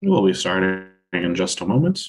We'll be starting in just a moment.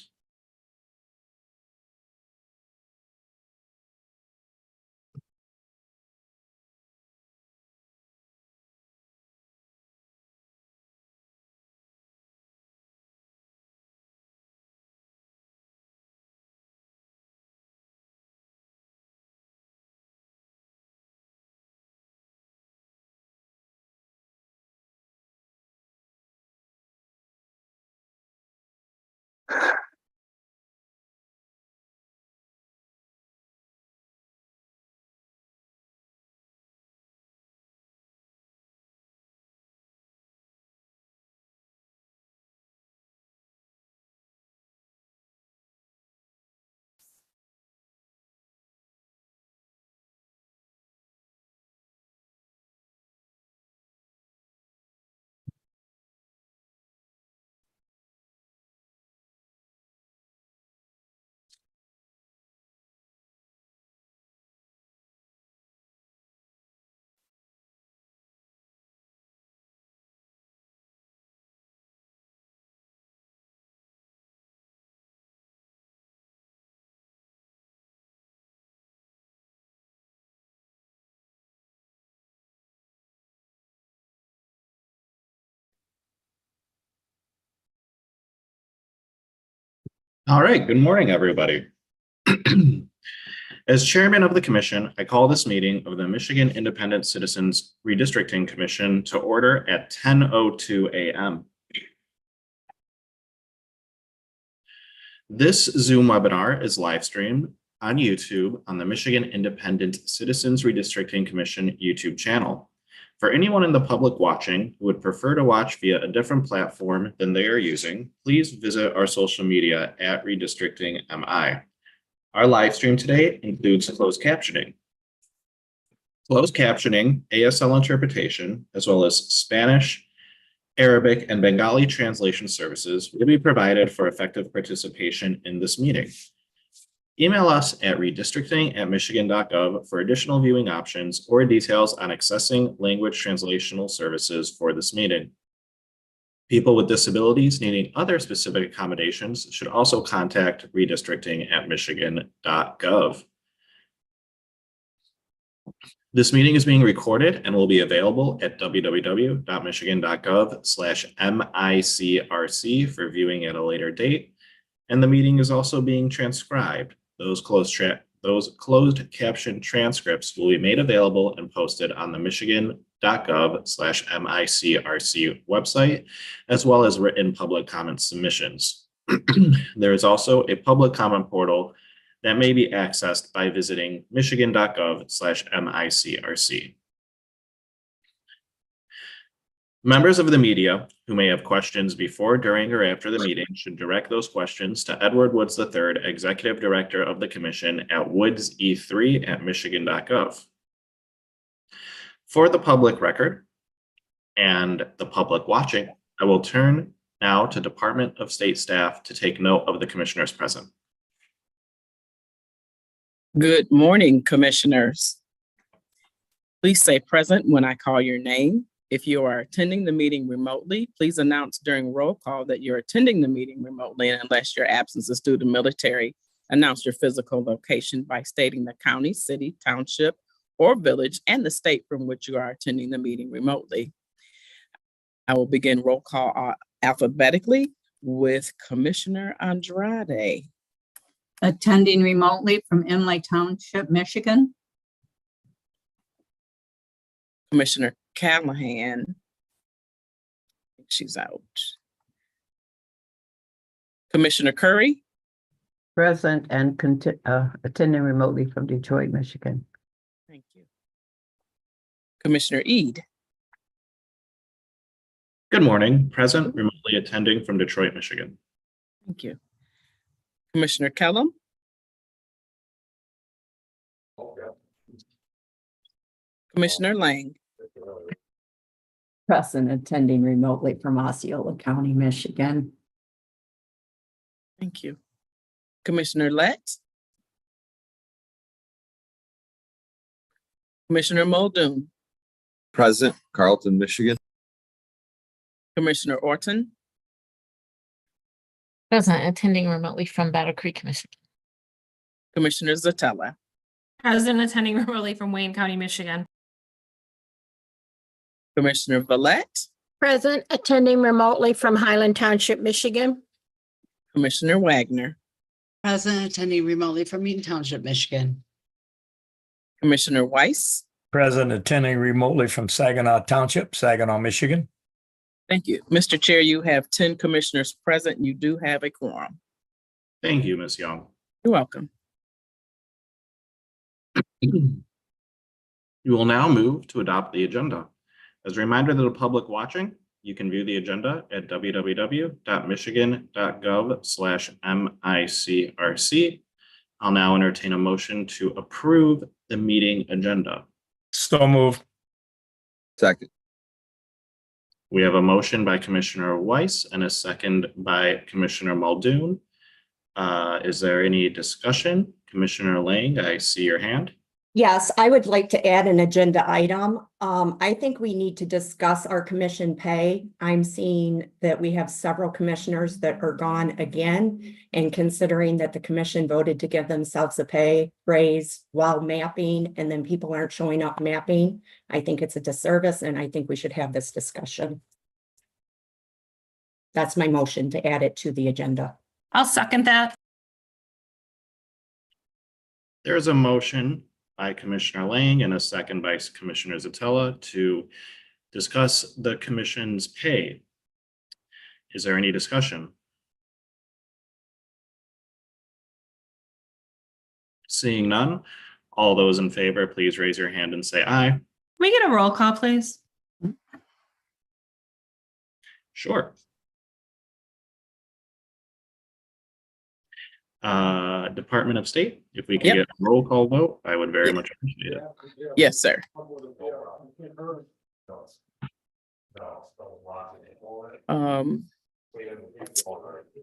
All right, good morning, everybody. As chairman of the commission, I call this meeting of the Michigan Independent Citizens Redistricting Commission to order at 10:02 a.m. This Zoom webinar is live streamed on YouTube on the Michigan Independent Citizens Redistricting Commission YouTube channel. For anyone in the public watching who would prefer to watch via a different platform than they are using, please visit our social media at Redistricting MI. Our live stream today includes closed captioning. Closed captioning, ASL interpretation, as well as Spanish, Arabic, and Bengali translation services will be provided for effective participation in this meeting. Email us at redistricting@michigan.gov for additional viewing options or details on accessing language translational services for this meeting. People with disabilities needing other specific accommodations should also contact redistricting@michigan.gov. This meeting is being recorded and will be available at www.michigan.gov/micrc for viewing at a later date. And the meeting is also being transcribed. Those closed caption transcripts will be made available and posted on the michigan.gov/micrc website, as well as written public comment submissions. There is also a public comment portal that may be accessed by visiting michigan.gov/micrc. Members of the media who may have questions before, during, or after the meeting should direct those questions to Edward Woods III, Executive Director of the Commission at woodse3@michigan.gov. For the public record and the public watching, I will turn now to Department of State staff to take note of the commissioners present. Good morning, commissioners. Please say present when I call your name. If you are attending the meeting remotely, please announce during roll call that you're attending the meeting remotely, and unless your absence is due to military, announce your physical location by stating the county, city, township, or village and the state from which you are attending the meeting remotely. I will begin roll call alphabetically with Commissioner Andrade. Attending remotely from Inlay Township, Michigan. Commissioner Callahan. She's out. Commissioner Curry, Present and attending remotely from Detroit, Michigan. thank you. Commissioner Ede, Good morning. Present, remotely attending from Detroit, Michigan. thank you. Commissioner Kellum, Commissioner Lang, Present, attending remotely from Osceola County, Michigan. thank you. Commissioner Lett, Commissioner Muldoon, Present, Carlton, Michigan. Commissioner Orton, Present, attending remotely from Battle Creek, Michigan. Commissioner Zatella, Present, attending remotely from Wayne County, Michigan. Commissioner Vallette, Present, attending remotely from Highland Township, Michigan. Commissioner Wagner, Present, attending remotely from Eaton Township, Michigan. Commissioner Weiss, Present, attending remotely from Saginaw Township, Saginaw, Michigan. thank you. Mr. Chair, you have 10 commissioners present. You do have a quorum. Thank you, Ms. Young. You're welcome. We will now move to adopt the agenda. As a reminder to the public watching, you can view the agenda at www.michigan.gov/micrc. I'll now entertain a motion to approve the meeting agenda. So moved. Second. We have a motion by Commissioner Weiss and a second by Commissioner Muldoon. Is there any discussion? Commissioner Lang, I see your hand. Yes, I would like to add an agenda item. I think we need to discuss our commission pay. I'm seeing that we have several commissioners that are gone again. And considering that the commission voted to give themselves a pay raise while mapping, and then people aren't showing up mapping, I think it's a disservice, and I think we should have this discussion. That's my motion to add it to the agenda. I'll second that. There is a motion by Commissioner Lang and a second by Commissioner Zatella to discuss the commission's pay. Is there any discussion? Seeing none, all those in favor, please raise your hand and say aye. Can we get a roll call, please? Sure. Department of State, if we can Yep. get a roll call vote, I would very much appreciate it. Yes, sir.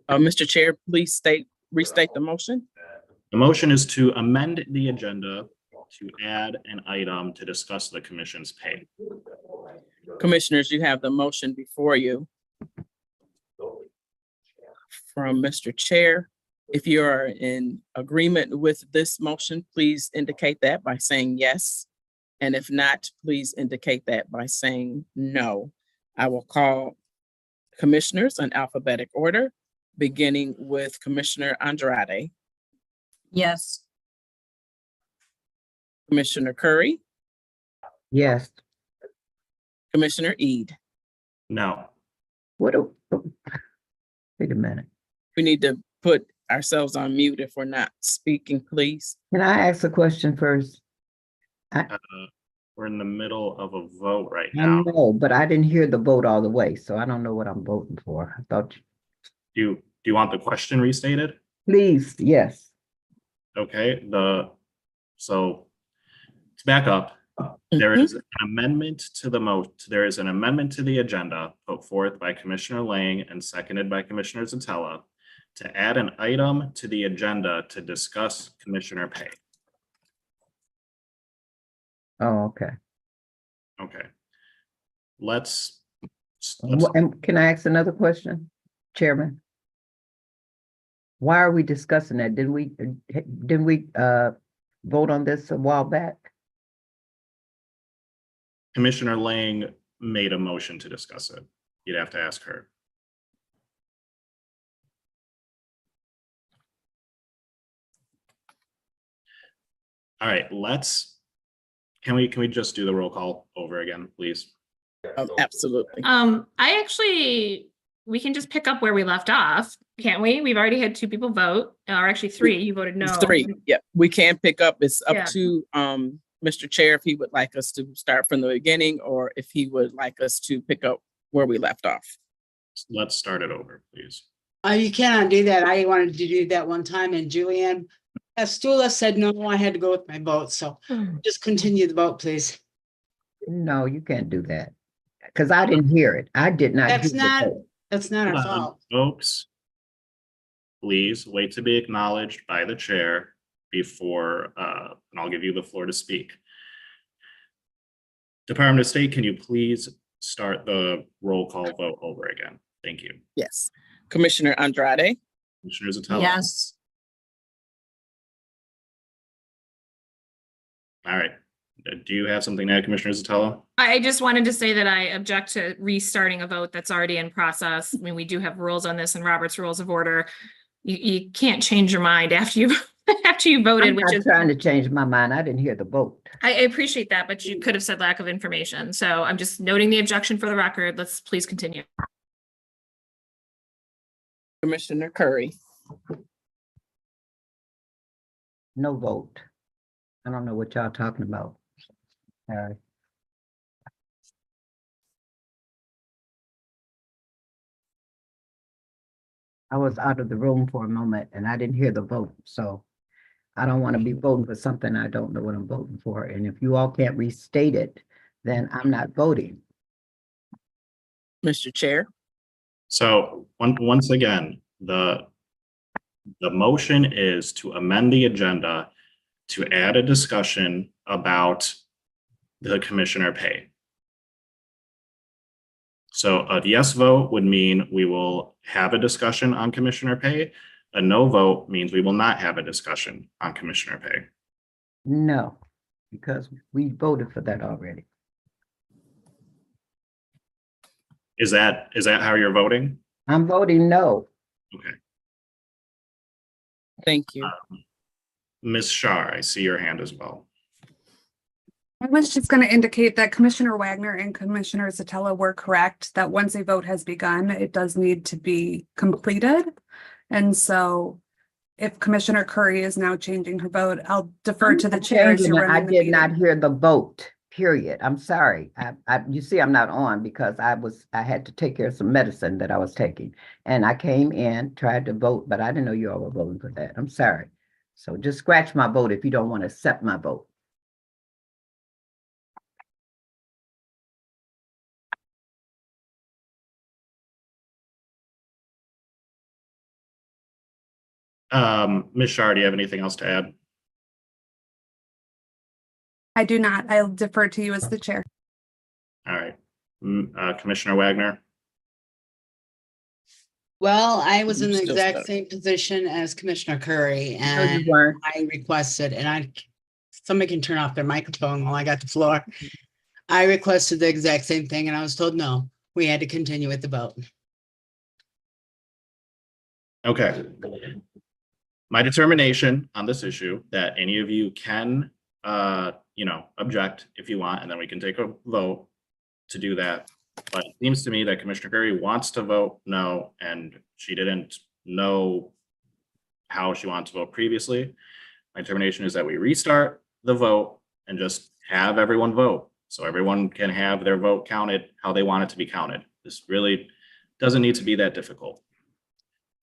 Mr. Chair, please restate the motion. The motion is to amend the agenda to add an item to discuss the commission's pay. Commissioners, you have the motion before you from Mr. Chair. If you are in agreement with this motion, please indicate that by saying yes. And if not, please indicate that by saying no. I will call commissioners in alphabetic order, beginning with Commissioner Andrade, Yes. Commissioner Curry, Yes. Commissioner Ede. No. Wait a minute. We need to put ourselves on mute if we're not speaking, please. Can I ask a question first? We're in the middle of a vote right I now. know, but I didn't hear the vote all the way, so I don't know what I'm voting for. I thought, Do you want the question restated? please, yes. Okay, so to back up, there is an amendment to there is an amendment to the agenda put forth by Commissioner Lang and seconded by Commissioner Zatella to add an item to the agenda to discuss commissioner pay. Oh, okay. Okay. Let's And can I ask another question, Chairman? Why are we discussing that? Didn't we vote on this a while back? Commissioner Lang made a motion to discuss it. You'd have to ask her. All right, can we just do the roll call over again, please? Absolutely. We can just pick up where we left off. Can't we? We've already had 2 people vote, or actually 3. You voted no. It's 3. Yeah, we can pick up. It's up Yeah. to Mr. Chair if he would like us to start from the beginning or if he would like us to pick up where we left off. Let's start it over, please. You cannot do that. I wanted to do that one time and Julianne Stula said, no, I had to go with my vote. So just continue the vote, please. No, you can't do that. Because I didn't hear it. I did not. That's hear the not, vote. that's not our fault. Folks, please wait to be acknowledged by the chair before, and I'll give you the floor to speak. Department of State, can you please start the roll call vote over again? Thank you. Yes. Commissioner Andrade, Commissioner Zatello. Yes. All right. Do you have something to add, Commissioner Zatello? I just wanted to say that I object to restarting a vote that's already in process. I mean, we do have rules on this in Robert's Rules of Order. You can't change your mind after you after you voted, I'm which not is, trying to change my mind. I didn't hear the vote. I appreciate that, but you could have said lack of information. So I'm just noting the objection for the record. Let's please continue. Commissioner Curry, No vote. I don't know what y'all talking about. All right. I was out of the room for a moment and I didn't hear the vote, so I don't want to be voting for something I don't know what I'm voting for. And if you all can't restate it, then I'm not voting. Mr. Chair. So once again, the motion is to amend the agenda to add a discussion about the commissioner pay. So a yes vote would mean we will have a discussion on commissioner pay. A no vote means we will not have a discussion on commissioner pay. No, because we voted for that already. Is that how you're voting? I'm voting no. Okay. Thank you. Ms. Shar, I see your hand as well. I was just going to indicate that Commissioner Wagner and Commissioner Zatello were correct, that once a vote has begun, it does need to be completed. And so if Commissioner Curry is now changing her vote, I'll defer to the chair as you're I running the did not meeting. hear the vote, period. I'm sorry. You see, I'm not on because I had to take care of some medicine that I was taking. And I came in, tried to vote, but I didn't know you all were voting for that. I'm sorry. So just scratch my vote if you don't want to accept my vote. Ms. Shar, do you have anything else to add? I do not. I'll defer to you as the chair. All right. Commissioner Wagner? Well, I was in You the still exact stuck. same position as Commissioner Curry No, and you weren't. I requested, and somebody can turn off their microphone while I got the floor. I requested the exact same thing and I was told no, we had to continue with the vote. Okay. My determination on this issue that any of you can, object if you want, and then we can take a vote to do that. But it seems to me that Commissioner Curry wants to vote no, and she didn't know how she wanted to vote previously. My determination is that we restart the vote and just have everyone vote. So everyone can have their vote counted how they want it to be counted. This really doesn't need to be that difficult.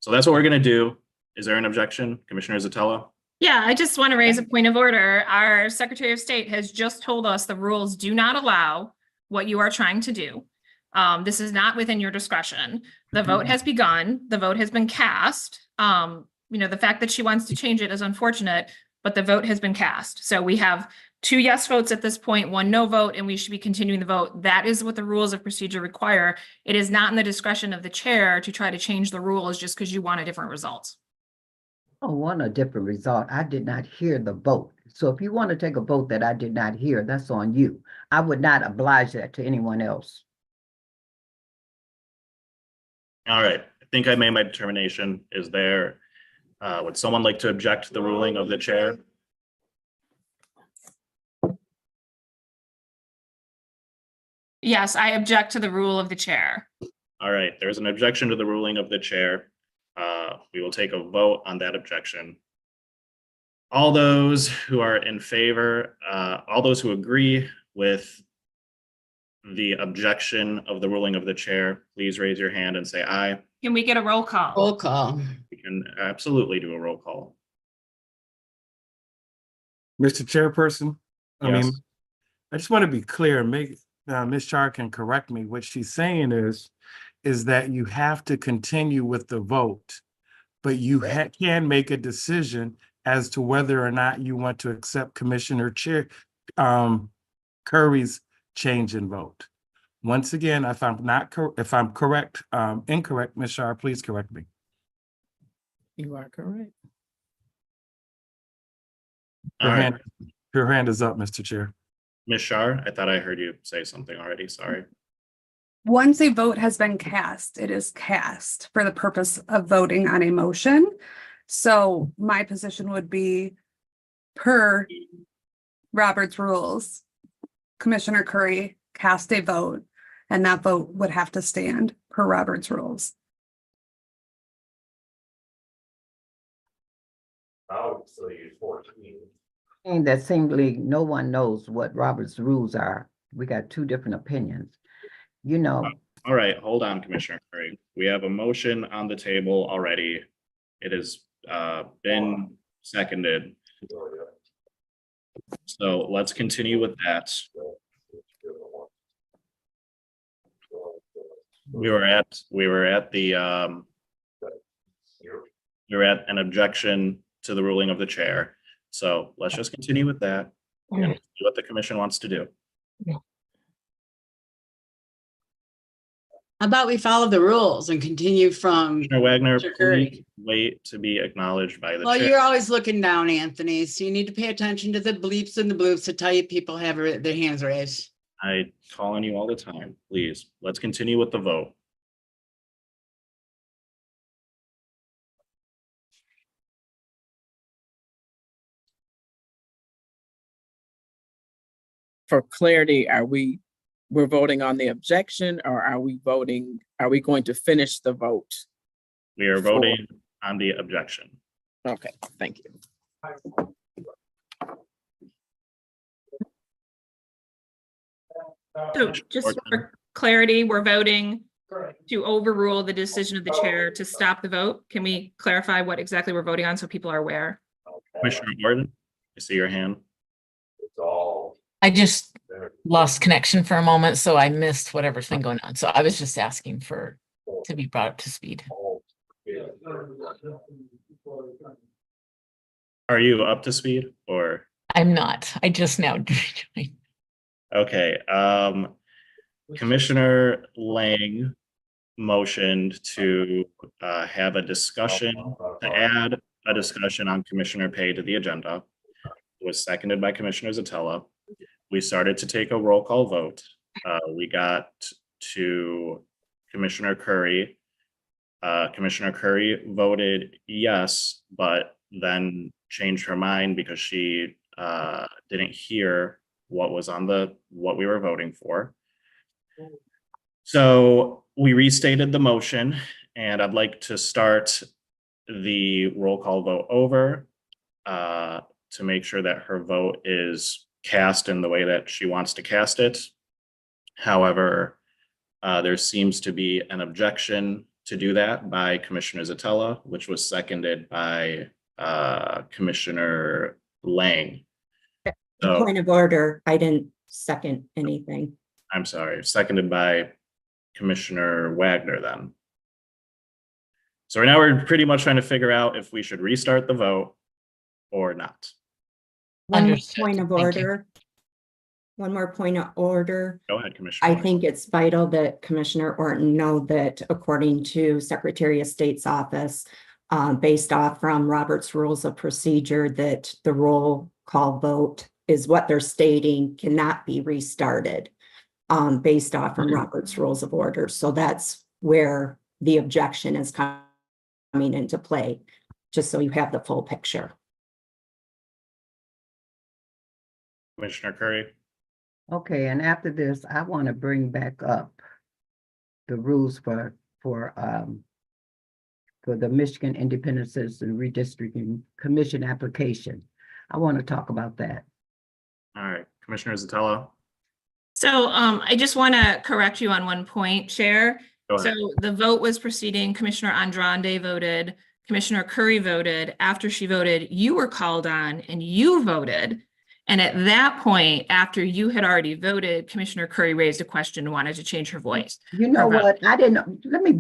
So that's what we're gonna do. Is there an objection, Commissioner Zatello? Yeah, I just want to raise a point of order. Our Secretary of State has just told us the rules do not allow what you are trying to do. This is not within your discretion. The vote has begun. The vote has been cast. The fact that she wants to change it is unfortunate, but the vote has been cast. So we have 2 yes votes at this point, 1 no vote, and we should be continuing the vote. That is what the rules of procedure require. It is not in the discretion of the chair to try to change the rules just because you want a different result. I don't want a different result. I did not hear the vote. So if you want to take a vote that I did not hear, that's on you. I would not oblige that to anyone else. All right, I think I made my determination. Is there, would someone like to object to the ruling of the chair? Yes, I object to the rule of the chair. All right, there's an objection to the ruling of the chair. We will take a vote on that objection. All those who are in favor, all those who agree with the objection of the ruling of the chair, please raise your hand and say aye. Can we get a roll call? Roll call. We can absolutely do a roll call. Mr. Chairperson, Yes. I just want to be clear, Ms. Char can correct me. What she's saying is that you have to continue with the vote, but you can make a decision as to whether or not you want to accept Commissioner Curry's change in vote. Once again, if I'm correct, incorrect, Ms. Char, please correct me. You are correct. All right, Your hand is up, Mr. Chair. Ms. Shar, I thought I heard you say something already. Sorry. Once a vote has been cast, it is cast for the purpose of voting on a motion. So my position would be, per Robert's rules, Commissioner Curry cast a vote, and that vote would have to stand per Robert's rules. And that seemingly no one knows what Robert's rules are. We got two different opinions. You know, All right, hold on, Commissioner Curry. We have a motion on the table already. It has been seconded. So let's continue with that. We were at an objection to the ruling of the chair. So let's just continue with that and see what the commission wants to do. How about we follow the rules and continue from, Commissioner Wagner, Mr. Curry. please wait to be acknowledged by the well, chair. you're always looking down, Anthony, so you need to pay attention to the bleeps and the bloops that tell you people have their hands raised. I call on you all the time. Please, let's continue with the vote. For clarity, we're voting on the objection, or are we going to finish the vote? We are voting on the objection. Okay, thank you. So just for clarity, we're voting to overrule the decision of the chair to stop the vote. Can we clarify what exactly we're voting on so people are aware? Commissioner Gordon, I see your hand. I just lost connection for a moment, so I missed whatever's been going on. So I was just asking to be brought up to speed. Are you up to speed or? I'm not. I just now joined. Okay, Commissioner Lang motioned to have a discussion, to add a discussion on Commissioner Pay to the agenda. It was seconded by Commissioner Zatella. We started to take a roll call vote. We got to Commissioner Curry. Commissioner Curry voted yes, but then changed her mind because she didn't hear what was on what we were voting for. So we restated the motion, and I'd like to start the roll call vote over to make sure that her vote is cast in the way that she wants to cast it. However, there seems to be an objection to do that by Commissioner Zatella, which was seconded by Commissioner Lang. So, Point of order, I didn't second anything. I'm sorry, seconded by Commissioner Wagner then. So right now we're pretty much trying to figure out if we should restart the vote or not. One more Understood. point of Thank you. order. One more point of order. Go ahead, Commissioner. I think it's vital that Commissioner Orton know that according to Secretary of State's office, based off from Robert's Rules of Procedure, that the roll call vote is what they're stating cannot be restarted based off from Robert's Rules of Order. So that's where the objection is coming into play, just so you have the full picture. Commissioner Curry. okay, and after this, I want to bring back up the rules for for the Michigan Independent Citizen Redistricting Commission application. I want to talk about that. All right, Commissioner Zatello. So I just want to correct you on one point, Chair. Go So ahead. the vote was proceeding. Commissioner Andrande voted, Commissioner Curry voted. After she voted, you were called on and you voted. And at that point, after you had already voted, Commissioner Curry raised a question and wanted to change her voice. You know Her vote. what? I didn't, let me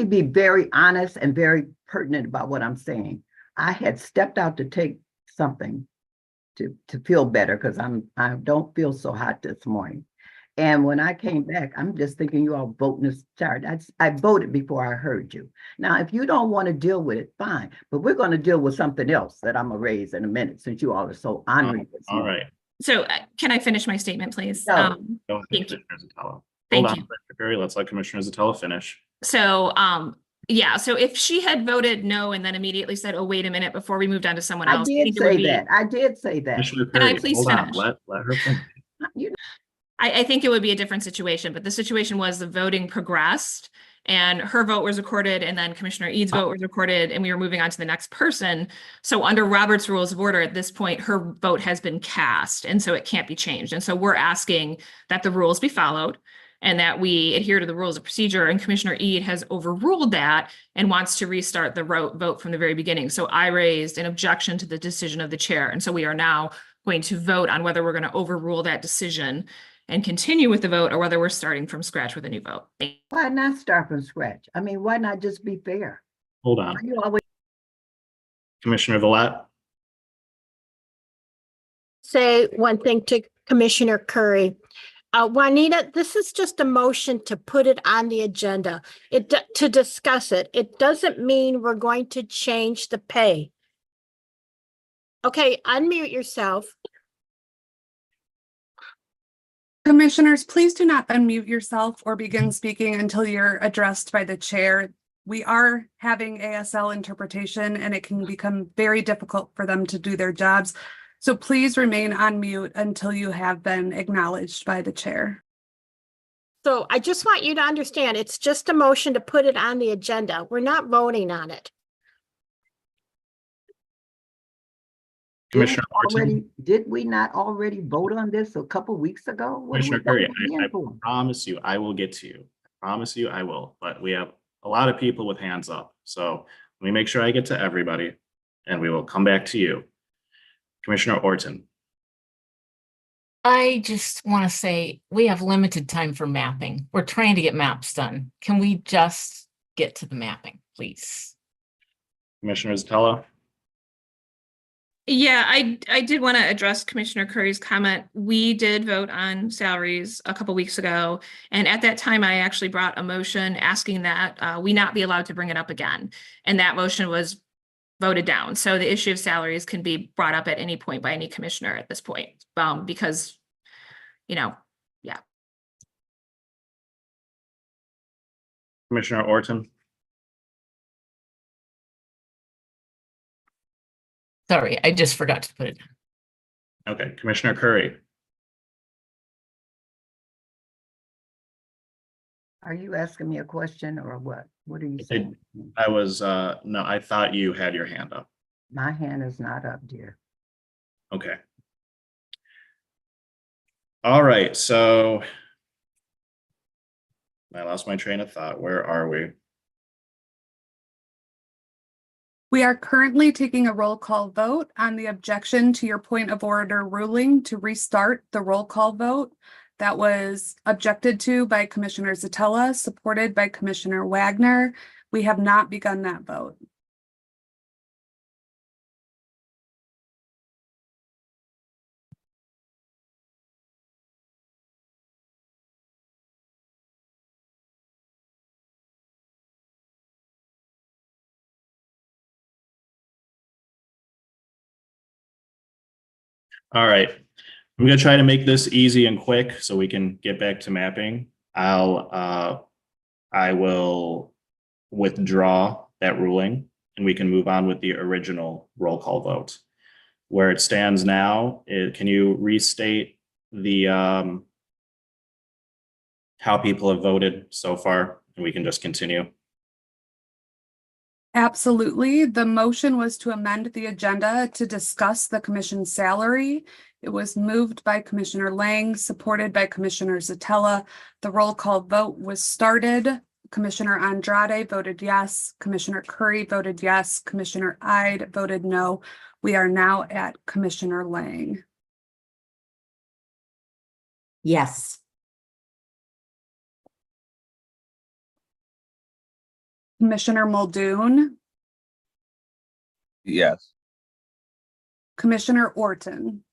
be very honest and very pertinent about what I'm saying. I had stepped out to take something to feel better because I don't feel so hot this morning. And when I came back, I'm just thinking you all voting this chart. I voted before I heard you. Now, if you don't want to deal with it, fine. But we're going to deal with something else that I'm going to raise in a minute since you all are so honoring this. All right. So can I finish my statement, please? No. Go ahead, Thank you. Commissioner Zatello. Thank Hold you. on, Commissioner Curry. Let's let Commissioner Zatello finish. So, yeah, so if she had voted no and then immediately said, oh, wait a minute, before we moved on to someone I else. did think it would say be- that. I did say that. Commissioner Can I Curry, please hold on. finish? Let her finish. You know, I think it would be a different situation, but the situation was the voting progressed and her vote was recorded and then Commissioner Eads' vote was recorded and we were moving on to the next person. So under Robert's Rules of Order at this point, her vote has been cast and so it can't be changed. And so we're asking that the rules be followed and that we adhere to the rules of procedure, and Commissioner Ead has overruled that and wants to restart the vote from the very beginning. So I raised an objection to the decision of the chair. And so we are now going to vote on whether we're going to overrule that decision and continue with the vote or whether we're starting from scratch with a new vote. why not start from scratch? I mean, why not just be fair? Hold Why on. you always Commissioner Villette. say one thing to Commissioner Curry. Juanita, this is just a motion to put it on the agenda, to discuss it. It doesn't mean we're going to change the pay. Okay, unmute yourself. Commissioners, please do not unmute yourself or begin speaking until you're addressed by the chair. We are having ASL interpretation and it can become very difficult for them to do their jobs. So please remain on mute until you have been acknowledged by the chair. So I just want you to understand, it's just a motion to put it on the agenda. We're not voting on it. Commissioner Orton. did we not already vote on this a couple weeks ago? What are we Commissioner Curry, voting again I for? promise you, I will get to you. I promise you I will, but we have a lot of people with hands up. So let me make sure I get to everybody and we will come back to you. Commissioner Orton. I just want to say we have limited time for mapping. We're trying to get maps done. Can we just get to the mapping, please? Commissioner Zatello. Yeah, I did want to address Commissioner Curry's comment. We did vote on salaries a couple weeks ago. And at that time, I actually brought a motion asking that we not be allowed to bring it up again. And that motion was voted down. So the issue of salaries can be brought up at any point by any commissioner at this point, because, you know, yeah. Commissioner Orton. Sorry, I just forgot to put it down. Okay, Commissioner Curry. Are you asking me a question or what? What are you saying? I was, no, I thought you had your hand up. My hand is not up, dear. Okay. All right, so I lost my train of thought. Where are we? We are currently taking a roll call vote on the objection to your point of order ruling to restart the roll call vote. That was objected to by Commissioner Zatello, supported by Commissioner Wagner. We have not begun that vote. All right, I'm gonna try to make this easy and quick so we can get back to mapping. I will withdraw that ruling and we can move on with the original roll call vote. Where it stands now, can you restate the how people have voted so far and we can just continue? Absolutely. The motion was to amend the agenda to discuss the commission's salary. It was moved by Commissioner Lang, supported by Commissioner Zatella. The roll call vote was started. Commissioner Andrade voted yes. Commissioner Curry voted yes. Commissioner Ide voted no. We are now at Commissioner Lang. Yes. Commissioner Muldoon, Yes. Commissioner Orton,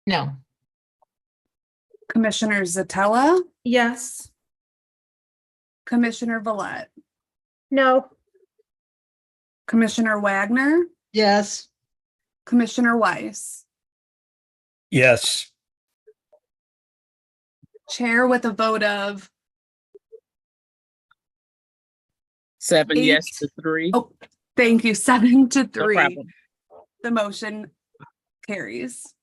No. Commissioner Zatella, Yes. Commissioner Villette, No. Commissioner Wagner, Yes. Commissioner Weiss. Yes. Chair with a vote of 7 8. yes to 3. Oh, thank you. 7 to No 3. problem. The motion carries.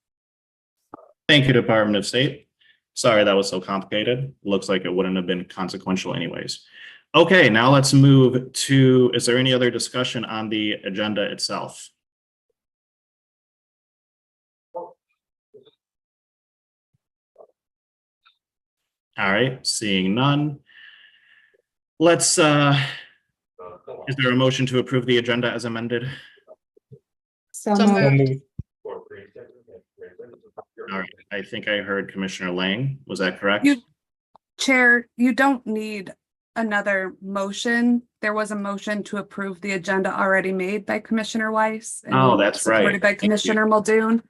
Thank you, Department of State. Sorry that was so complicated. Looks like it wouldn't have been consequential anyways. Okay, now let's move to, is there any other discussion on the agenda itself? All right, seeing none. Let's, is there a motion to approve the agenda as amended? So So moved. moved. All right, I think I heard Commissioner Lang. Was that correct? Chair, you don't need another motion. There was a motion to approve the agenda already made by Commissioner Weiss. and Oh, that's right. Supported by Thank you. Commissioner Muldoon.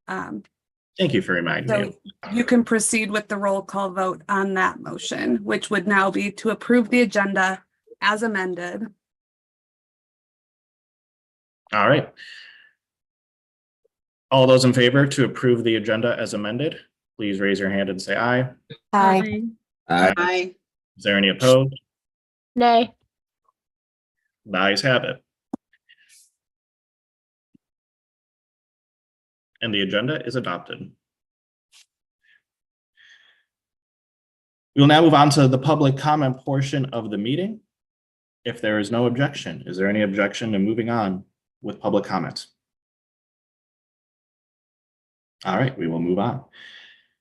Thank you for reminding me. So you can proceed with the roll call vote on that motion, which would now be to approve the agenda as amended. All right. All those in favor to approve the agenda as amended, please raise your hand and say aye. Aye. Aye. Aye. Is there any opposed? Nay. The ayes have it. And the agenda is adopted. We will now move on to the public comment portion of the meeting. If there is no objection, is there any objection to moving on with public comment? All right, we will move on.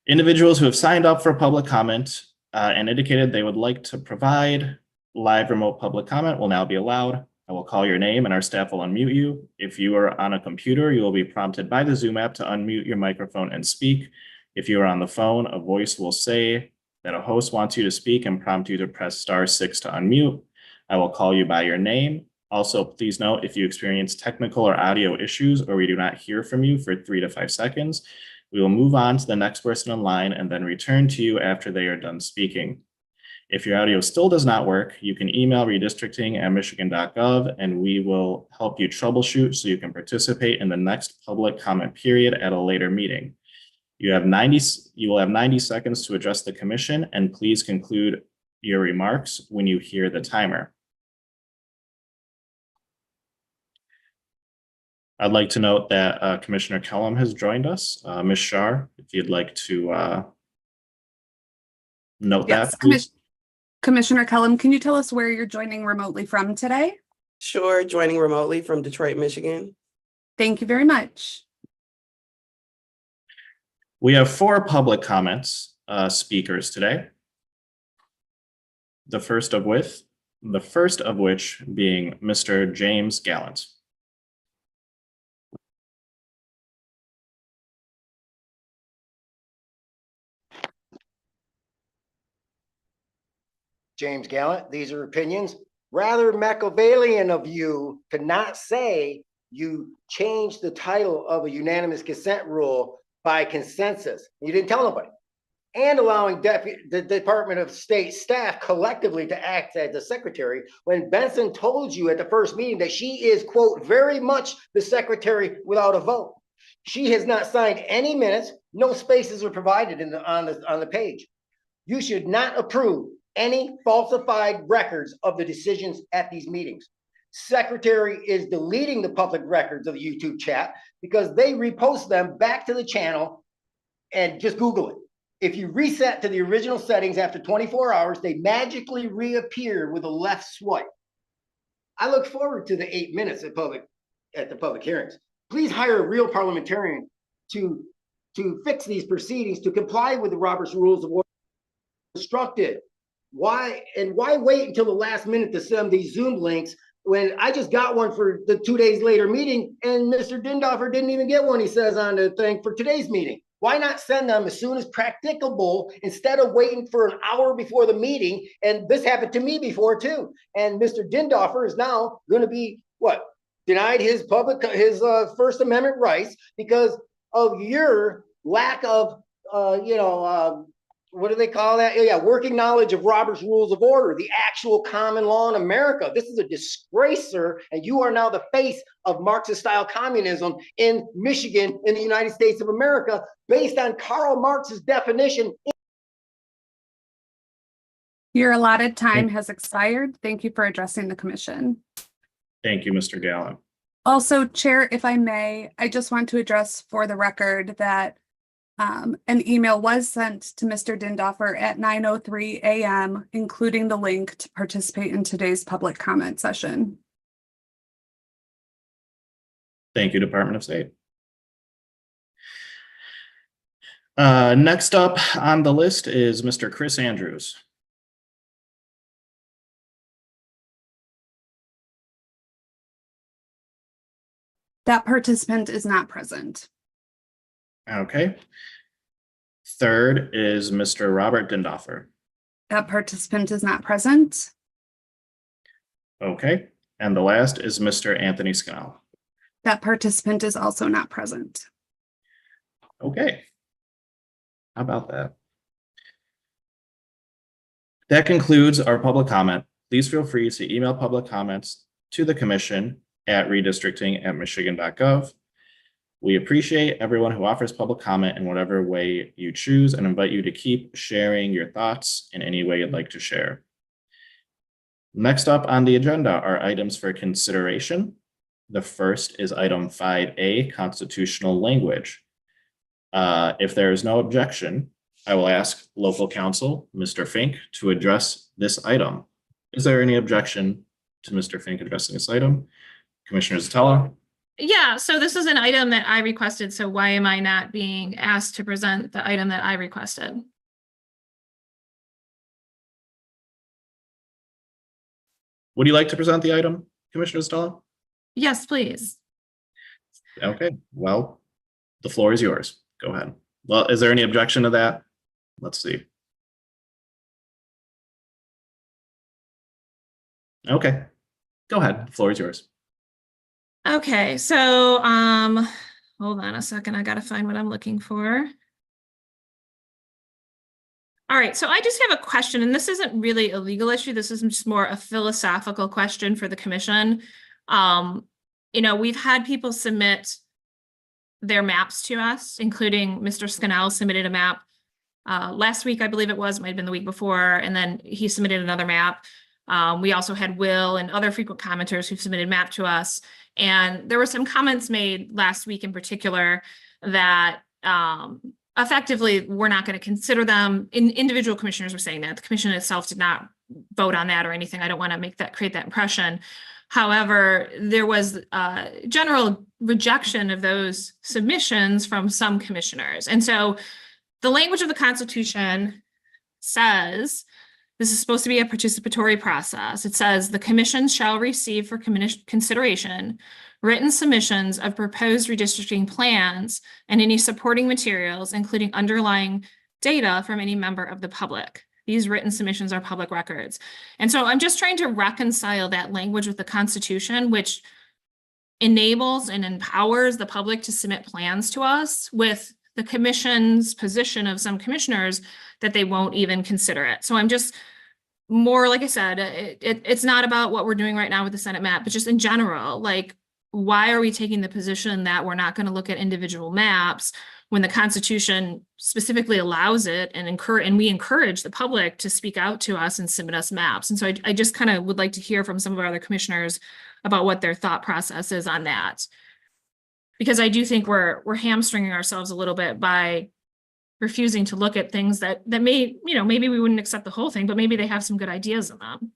Individuals who have signed up for public comment and indicated they would like to provide live remote public comment will now be allowed. I will call your name and our staff will unmute you. If you are on a computer, you will be prompted by the Zoom app to unmute your microphone and speak. If you are on the phone, a voice will say that a host wants you to speak and prompt you to press *6 to unmute. I will call you by your name. Also, please note if you experience technical or audio issues or we do not hear from you for 3 to 5 seconds, we will move on to the next person in line and then return to you after they are done speaking. If your audio still does not work, you can email redistricting@michigan.gov and we will help you troubleshoot so you can participate in the next public comment period at a later meeting. You will have 90 seconds to address the commission and please conclude your remarks when you hear the timer. I'd like to note that Commissioner Kellum has joined us. Ms. Shar, if you'd like to note Yes, that, please. Commissioner Kellum, can you tell us where you're joining remotely from today? Sure, joining remotely from Detroit, Michigan. Thank you very much. We have 4 public comments speakers today. The first of which being Mr. James Gallant. James Gallant, these are opinions. Rather Machiavellian of you to not say you changed the title of a unanimous consent rule by consensus. You didn't tell nobody. And allowing the Department of State staff collectively to act as the secretary when Benson told you at the first meeting that she is, quote, very much the secretary without a vote. She has not signed any minutes. No spaces are provided on the page. You should not approve any falsified records of the decisions at these meetings. Secretary is deleting the public records of the YouTube chat because they repost them back to the channel and just Google it. if you reset to the original settings after 24 hours, they magically reappear with a left swipe. I look forward to the 8 minutes at the public hearings. Please hire a real parliamentarian to fix these proceedings, to comply with the Robert's Rules of Order instructed. Why wait until the last minute to send these Zoom links when I just got one for the 2 days later meeting and Mr. Dindoffer didn't even get one, he says on the thing for today's meeting. Why not send them as soon as practicable instead of waiting for an hour before the meeting? And this happened to me before too. And Mr. Dindoffer is now going to be denied his First Amendment rights because of your lack of what do they call that? Yeah, working knowledge of Robert's Rules of Order, the actual common law in America. This is a disgrace, sir, and you are now the face of Marxist-style communism in Michigan, in the United States of America, based on Karl Marx's definition. Your allotted time has expired. Thank you for addressing the commission. Thank you, Mr. Gallo. Also, Chair, if I may, I just want to address for the record that an email was sent to Mr. Dindoffer at 9:03 a.m., including the link to participate in today's public comment session. Thank you, Department of State. Next up on the list is Mr. Chris Andrews. That participant is not present. Okay. Third is Mr. Robert Dindoffer. That participant is not present. Okay. And the last is Mr. Anthony Scannell. That participant is also not present. Okay. How about that? That concludes our public comment. Please feel free to email public comments to the commission at redistricting@michigan.gov. We appreciate everyone who offers public comment in whatever way you choose and invite you to keep sharing your thoughts in any way you'd like to share. Next up on the agenda are items for consideration. The first is item 5A, constitutional language. If there is no objection, I will ask local counsel, Mr. Fink, to address this item. Is there any objection to Mr. Fink addressing this item? Commissioner Zotella? Yeah, so this is an item that I requested, so why am I not being asked to present the item that I requested? Would you like to present the item, Commissioner Zotella? Yes, please. Okay, well, the floor is yours. Go ahead. Well, is there any objection to that? Let's see. Okay, go ahead. The floor is yours. Okay, so hold on a second. I gotta find what I'm looking for. All right, so I just have a question, and this isn't really a legal issue. This is just more a philosophical question for the commission. We've had people submit their maps to us, including Mr. Scannell submitted a map last week, I believe it was, might have been the week before, and then he submitted another map. We also had Will and other frequent commenters who submitted map to us. And there were some comments made last week in particular that effectively we're not going to consider them. Individual commissioners were saying that. The commission itself did not vote on that or anything. I don't want to create that impression. However, there was general rejection of those submissions from some commissioners. And so the language of the Constitution says, this is supposed to be a participatory process. It says the commission shall receive for consideration written submissions of proposed redistricting plans and any supporting materials, including underlying data from any member of the public. These written submissions are public records. And so I'm just trying to reconcile that language with the Constitution, which enables and empowers the public to submit plans to us, with the commission's position of some commissioners that they won't even consider it. So I'm just more, like I said, it's not about what we're doing right now with the Senate map, but just in general, like, why are we taking the position that we're not going to look at individual maps when the Constitution specifically allows it, and we encourage the public to speak out to us and submit us maps? And so I just kind of would like to hear from some of our other commissioners about what their thought process is on that. Because I do think we're hamstringing ourselves a little bit by refusing to look at things that may, maybe we wouldn't accept the whole thing, but maybe they have some good ideas in them.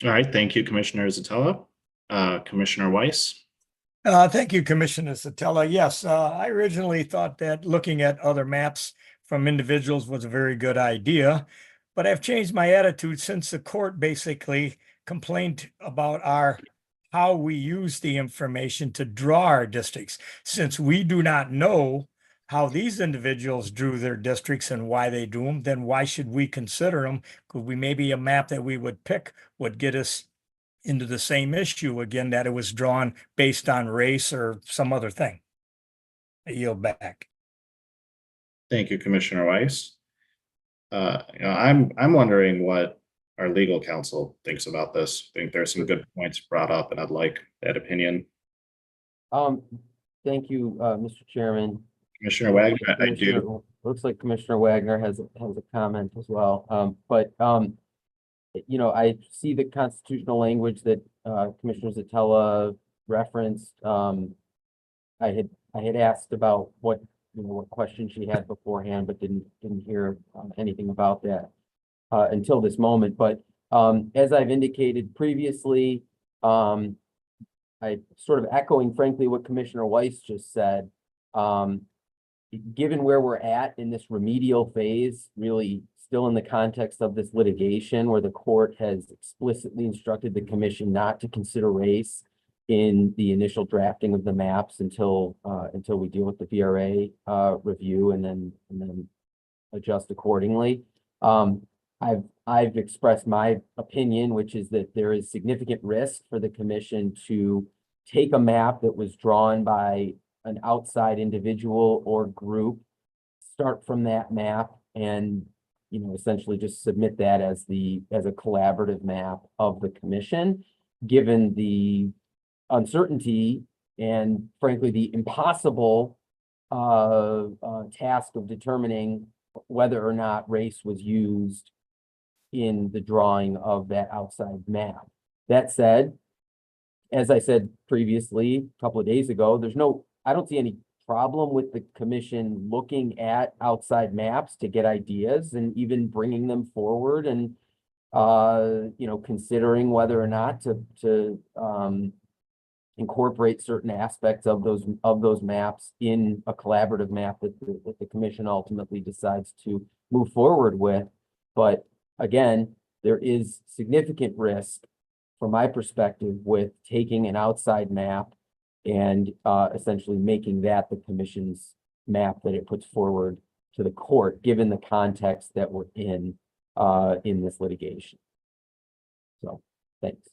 All right, thank you, Commissioner Zatella. Commissioner Weiss? Thank you, Commissioner Satella. Yes, I originally thought that looking at other maps from individuals was a very good idea, but I've changed my attitude since the court basically complained about how we use the information to draw our districts. Since we do not know how these individuals drew their districts and why they do them, then why should we consider them? Because maybe a map that we would pick would get us into the same issue again, that it was drawn based on race or some other thing. I yield back. Thank you, Commissioner Weiss. I'm wondering what our legal counsel thinks about this. I think there's some good points brought up, and I'd like that opinion. Thank you, Mr. Chairman. Commissioner Wagner, I do. Looks like Commissioner Wagner has a comment as well. I see the constitutional language that Commissioner Zatella referenced. I had asked about what question she had beforehand, but didn't hear anything about that until this moment. But as I've indicated previously, I sort of echoing, frankly, what Commissioner Weiss just said. Given where we're at in this remedial phase, really still in the context of this litigation where the court has explicitly instructed the commission not to consider race in the initial drafting of the maps until we deal with the VRA review and then adjust accordingly. I've expressed my opinion, which is that there is significant risk for the commission to take a map that was drawn by an outside individual or group, start from that map, and essentially just submit that as a collaborative map of the commission, given the uncertainty and frankly the impossible task of determining whether or not race was used in the drawing of that outside map. That said, as I said previously, a couple of days ago, I don't see any problem with the commission looking at outside maps to get ideas and even bringing them forward and considering whether or not to incorporate certain aspects of those maps in a collaborative map that the commission ultimately decides to move forward with. But again, there is significant risk from my perspective with taking an outside map and essentially making that the commission's map that it puts forward to the court, given the context that we're in this litigation. So, thanks.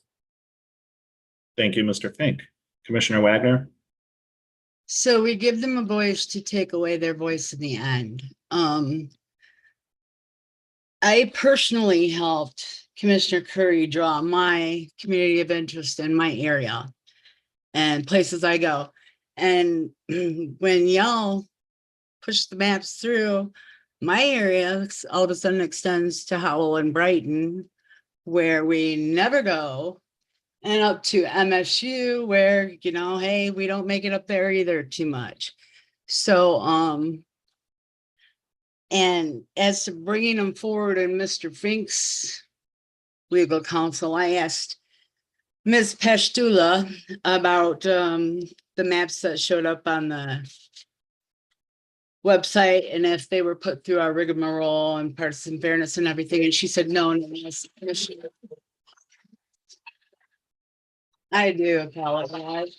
Thank you, Mr. Fink. Commissioner Wagner? So we give them a voice to take away their voice in the end. I personally helped Commissioner Curry draw my community of interest in my area and places I go. And when y'all push the maps through, my area all of a sudden extends to Howell and Brighton, where we never go, and up to MSU, where, hey, we don't make it up there either too much. So, and as to bringing them forward in Mr. Fink's legal counsel, I asked Ms. Peshtula about the maps that showed up on the website and if they were put through our rigmarole and partisan fairness and everything. And she said, no, I do apologize.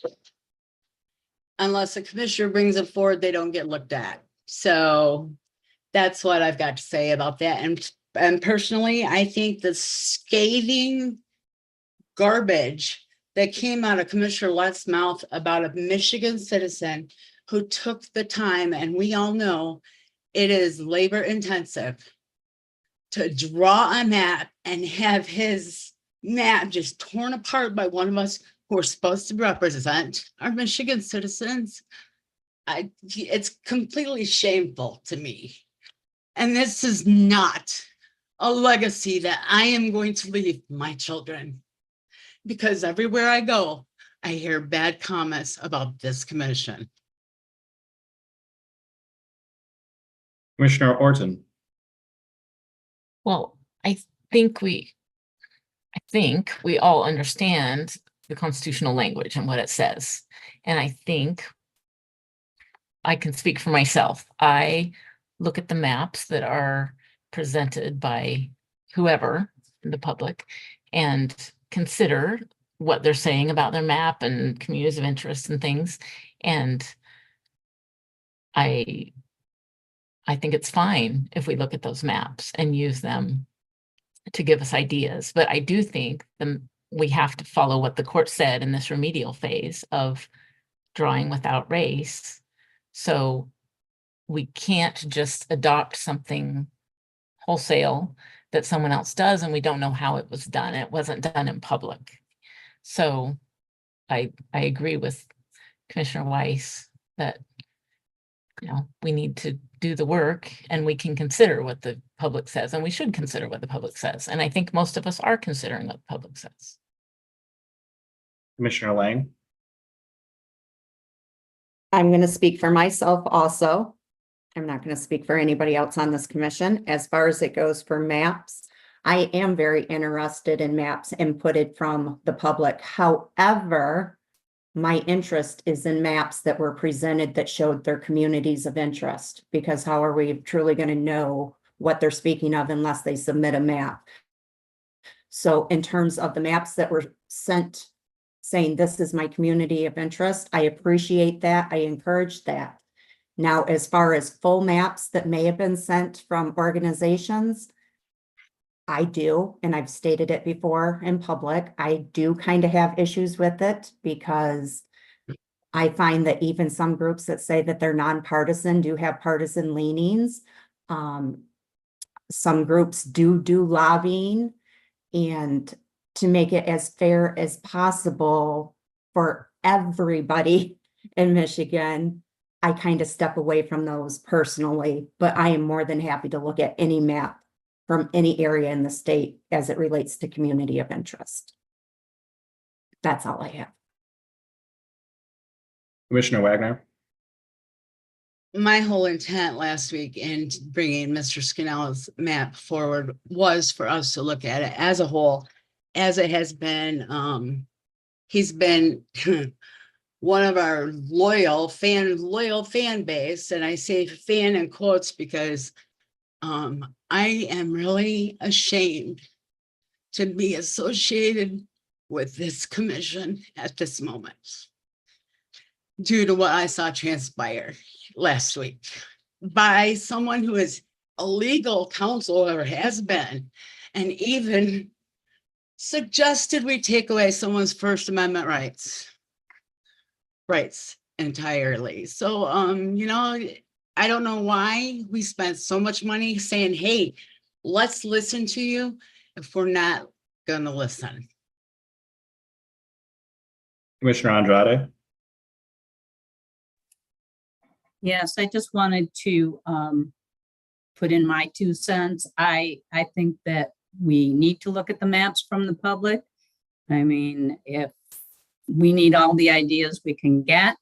Unless a commissioner brings it forward, they don't get looked at. So that's what I've got to say about that. And personally, I think the scathing garbage that came out of Commissioner Lett's mouth about a Michigan citizen who took the time, and we all know it is labor intensive, to draw a map and have his map just torn apart by one of us who are supposed to represent our Michigan citizens. It's completely shameful to me. And this is not a legacy that I am going to leave my children. because everywhere I go, I hear bad comments about this commission. Commissioner Orton. Well, think we all understand the constitutional language and what it says. And I think I can speak for myself. I look at the maps that are presented by whoever in the public and consider what they're saying about their map and communities of interest and things. And I think it's fine if we look at those maps and use them to give us ideas. But I do think we have to follow what the court said in this remedial phase of drawing without race. So we can't just adopt something wholesale that someone else does and we don't know how it was done. It wasn't done in public. So I agree with Commissioner Weiss that we need to do the work and we can consider what the public says, and we should consider what the public says. And I think most of us are considering what the public says. Commissioner Lang. I'm going to speak for myself also. I'm not going to speak for anybody else on this commission. As far as it goes for maps, I am very interested in maps inputted from the public. However, my interest is in maps that were presented that showed their communities of interest, because how are we truly going to know what they're speaking of unless they submit a map? So in terms of the maps that were sent saying this is my community of interest, I appreciate that. I encourage that. Now, as far as full maps that may have been sent from organizations, I do, and I've stated it before in public, I do kind of have issues with it because I find that even some groups that say that they're nonpartisan do have partisan leanings. Some groups do lobbying, and to make it as fair as possible for everybody in Michigan, I kind of step away from those personally, but I am more than happy to look at any map from any area in the state as it relates to community of interest. That's all I have. Commissioner Wagner. My whole intent last week in bringing Mr. Scanella's map forward was for us to look at it as a whole, as it has been. He's been one of our loyal fan base, and I say fan in quotes because I am really ashamed to be associated with this commission at this moment due to what I saw transpire last week by someone who is a legal counsel or has been, and even suggested we take away someone's First Amendment rights entirely. So, I don't know why we spent so much money saying, hey, let's listen to you if we're not going to listen. Commissioner Andrade. Yes, I just wanted to put in my 2 cents. I think that we need to look at the maps from the public. I mean, if we need all the ideas we can get,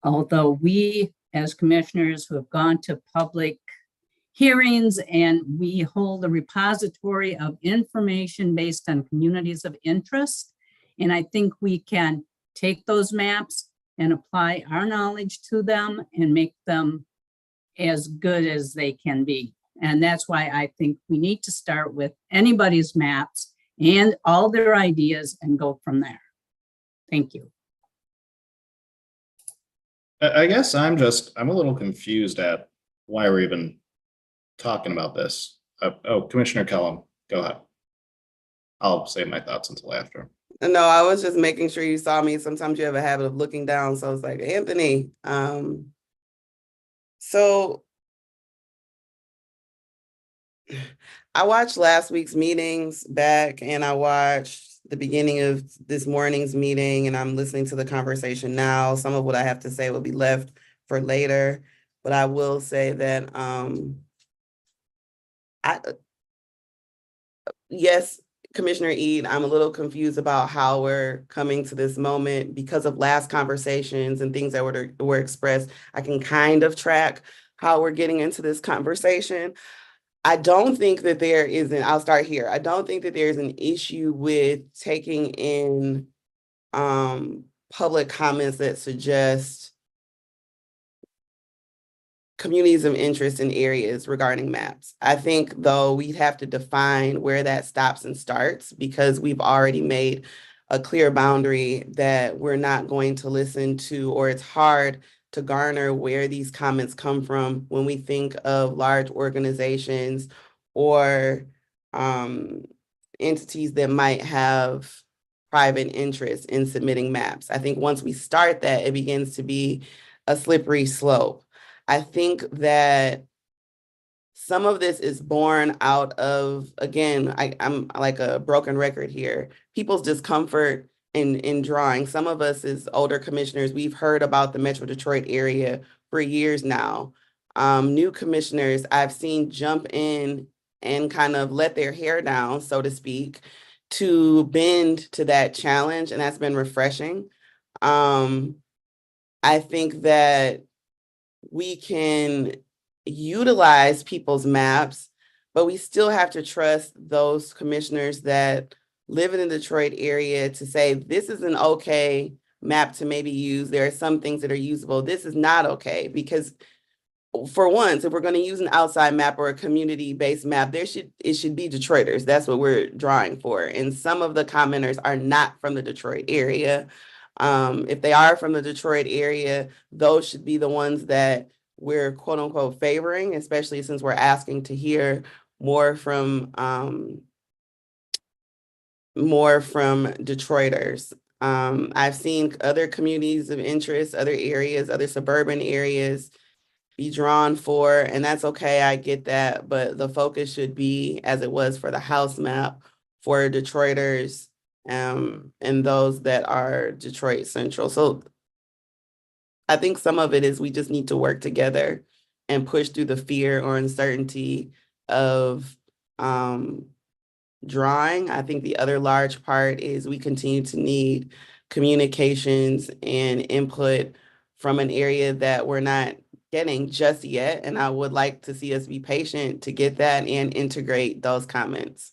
although we as commissioners who have gone to public hearings and we hold a repository of information based on communities of interest. And I think we can take those maps and apply our knowledge to them and make them as good as they can be. And that's why I think we need to start with anybody's maps and all their ideas and go from there. Thank you. I guess I'm a little confused at why we're even talking about this. Commissioner Kellum, go ahead. I'll save my thoughts until after. No, I was just making sure you saw me. Sometimes you have a habit of looking down. So I was like, Anthony. So I watched last week's meetings back and I watched the beginning of this morning's meeting, and I'm listening to the conversation now. Some of what I have to say will be left for later, but I will say that yes, Commissioner Ede, I'm a little confused about how we're coming to this moment because of last conversations and things that were expressed. I can kind of track how we're getting into this conversation. I don't think that there is I'll start here. I don't think that there's an issue with taking in public comments that suggest communities of interest in areas regarding maps. I think though we'd have to define where that stops and starts, because we've already made a clear boundary that we're not going to listen to, or it's hard to garner where these comments come from when we think of large organizations or entities that might have private interest in submitting maps. I think once we start that, it begins to be a slippery slope. I think that some of this is born out of, again, I'm like a broken record here, people's discomfort in drawing. Some of us as older commissioners, we've heard about the Metro Detroit area for years now. New commissioners I've seen jump in and kind of let their hair down, so to speak, to bend to that challenge, and that's been refreshing. I think that we can utilize people's maps, but we still have to trust those commissioners that live in the Detroit area to say, this is an okay map to maybe use. There are some things that are usable. This is not okay, because for once, if we're going to use an outside map or a community-based map, it should be Detroiters. That's what we're drawing for. And some of the commenters are not from the Detroit area. If they are from the Detroit area, those should be the ones that we're quote unquote favoring, especially since we're asking to hear more from Detroiters. I've seen other communities of interest, other areas, other suburban areas be drawn for, and that's okay, I get that, but the focus should be, as it was for the house map, for Detroiters and those that are Detroit Central. So I think some of it is we just need to work together and push through the fear or uncertainty of drawing. I think the other large part is we continue to need communications and input from an area that we're not getting just yet. And I would like to see us be patient to get that and integrate those comments.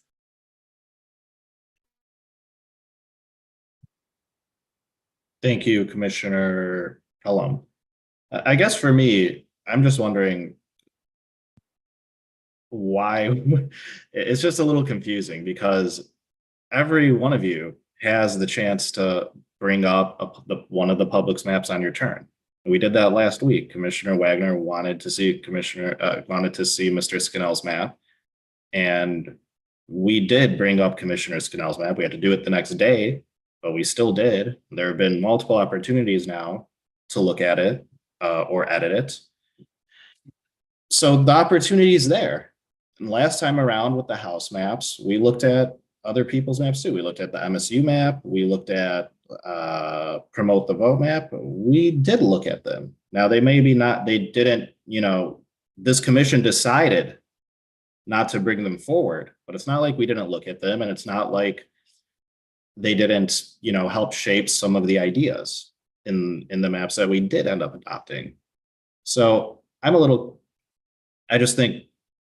Thank you, Commissioner Pelham. I guess for me, I'm just wondering why. It's just a little confusing because every one of you has the chance to bring up one of the public's maps on your turn. We did that last week. Commissioner Wagner wanted to see Mr. Scannell's map, and we did bring up Commissioner Scannell's map. We had to do it the next day, but we still did. There have been multiple opportunities now to look at it or edit it. So the opportunity is there. And last time around with the house maps, we looked at other people's maps too. We looked at the MSU map. We looked at promote the vote map. We did look at them. Now they didn't, this commission decided not to bring them forward, but it's not like we didn't look at them, and it's not like they didn't, help shape some of the ideas in the maps that we did end up adopting. So I just think,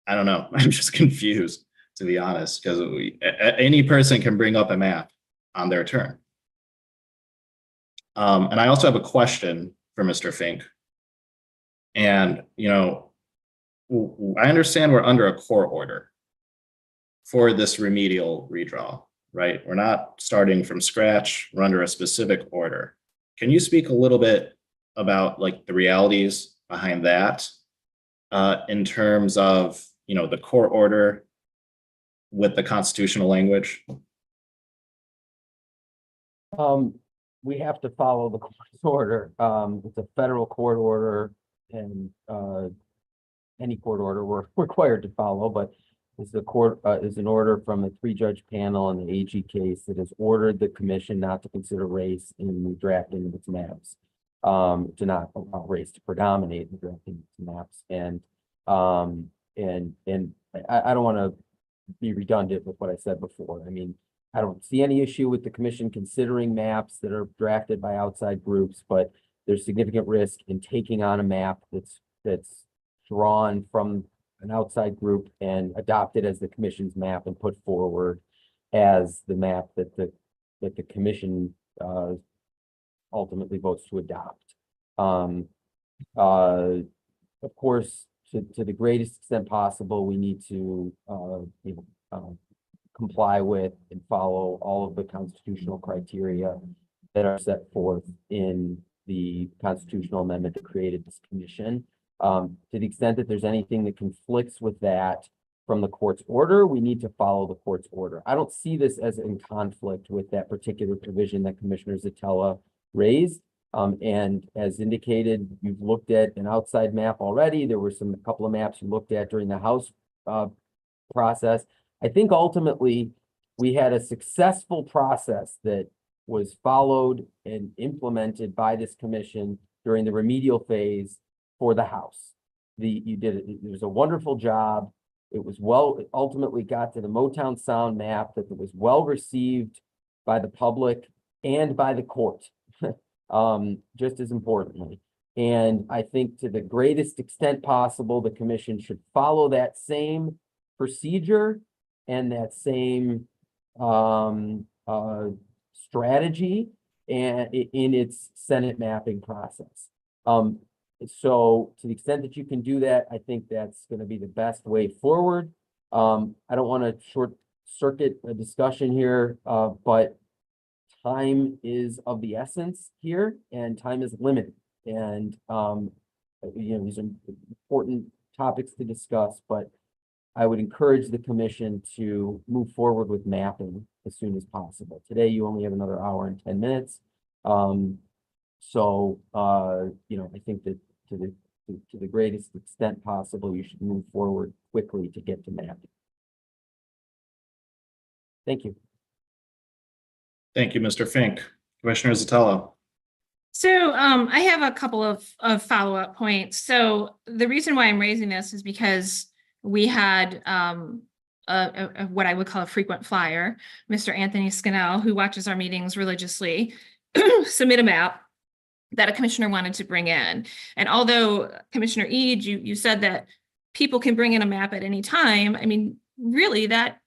I don't know, I'm just confused, to be honest, because any person can bring up a map on their turn. And I also have a question for Mr. Fink. And, I understand we're under a court order for this remedial redraw, right? We're not starting from scratch. We're under a specific order. Can you speak a little bit about the realities behind that in terms of, the court order with the constitutional language? We have to follow the court's order. It's a federal court order, and any court order we're required to follow, but it's is an order from a 3-judge panel in the AG case that has ordered the commission not to consider race in the drafting of its maps, to not allow race to predominate in the drafting of its maps. And I don't want to be redundant with what I said before. I mean, I don't see any issue with the commission considering maps that are drafted by outside groups, but there's significant risk in taking on a map that's drawn from an outside group and adopted as the commission's map and put forward as the map that the commission ultimately votes to adopt. Of course, to the greatest extent possible, we need to comply with and follow all of the constitutional criteria that are set forth in the constitutional amendment that created this commission. To the extent that there's anything that conflicts with that from the court's order, we need to follow the court's order. I don't see this as in conflict with that particular provision that Commissioner Zatella raised. And as indicated, you've looked at an outside map already. There were a couple of maps you looked at during the House process. I think ultimately we had a successful process that was followed and implemented by this commission during the remedial phase for the House. It was a wonderful job. It ultimately got to the Motown Sound map that was well received by the public and by the court, just as importantly. And I think to the greatest extent possible, the commission should follow that same procedure and that same strategy and in its Senate mapping process. So to the extent that you can do that, I think that's going to be the best way forward. I don't want to short circuit a discussion here, but time is of the essence here and time is limited. And, these are important topics to discuss, but I would encourage the commission to move forward with mapping as soon as possible. Today, you only have another hour and 10 minutes. I think that to the greatest extent possible, you should move forward quickly to get to mapping. Thank you. Thank you, Mr. Fink. Commissioner Zatella. So I have a couple of follow-up points. So the reason why I'm raising this is because we had what I would call a frequent flyer, Mr. Anthony Scannell, who watches our meetings religiously, submit a map that a commissioner wanted to bring in. And although Commissioner Eade, you said that people can bring in a map at any time, I mean, really that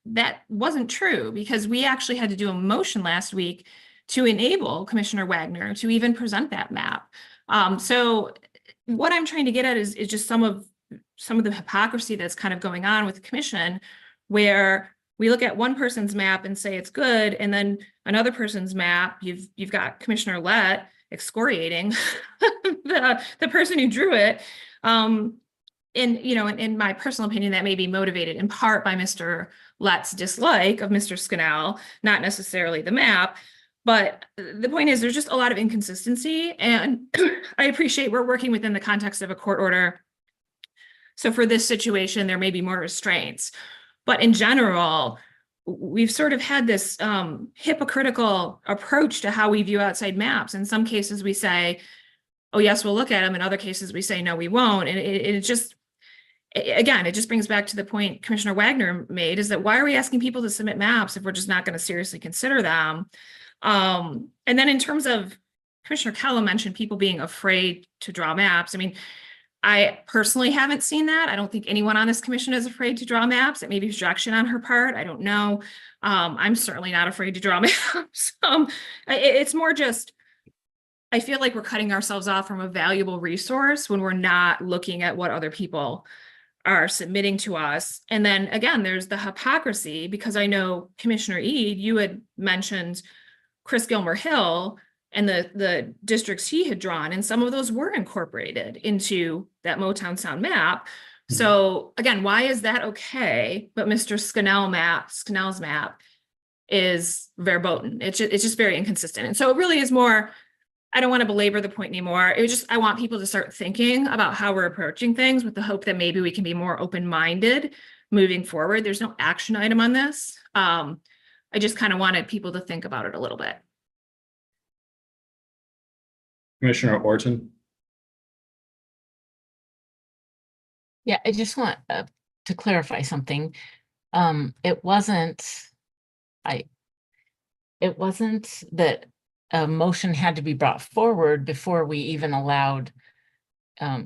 wasn't true, because we actually had to do a motion last week to enable Commissioner Wagner to even present that map. So what I'm trying to get at is just some of the hypocrisy that's kind of going on with the commission, where we look at one person's map and say it's good, and then another person's map, you've got Commissioner Lett excoriating the person who drew it. In my personal opinion, that may be motivated in part by Mr. Lett's dislike of Mr. Scannell, not necessarily the map. But the point is, there's just a lot of inconsistency, and I appreciate we're working within the context of a court order. So for this situation, there may be more restraints. But in general, we've sort of had this hypocritical approach to how we view outside maps. In some cases, we say, oh, yes, we'll look at them. In other cases, we say, no, we won't. And it just brings back to the point Commissioner Wagner made, is that why are we asking people to submit maps if we're just not going to seriously consider them? And then in terms of, Commissioner Kellum mentioned people being afraid to draw maps. I mean, I personally haven't seen that. I don't think anyone on this commission is afraid to draw maps. It may be projection on her part. I don't know. I'm certainly not afraid to draw maps. It's more just, I feel like we're cutting ourselves off from a valuable resource when we're not looking at what other people are submitting to us. And then again, there's the hypocrisy, because I know Commissioner Eade, you had mentioned Chris Gilmer Hill and the districts he had drawn, and some of those were incorporated into that Motown Sound map. Mm-hmm. So again, why is that okay? But Mr. Scannell's map is verboten. It's just very inconsistent. And so it really is more, I don't want to belabor the point anymore. I want people to start thinking about how we're approaching things, with the hope that maybe we can be more open-minded moving forward. There's no action item on this. I just kind of wanted people to think about it a little bit. Commissioner Orton. Yeah, I just want to clarify something. It wasn't, it wasn't that a motion had to be brought forward before we even allowed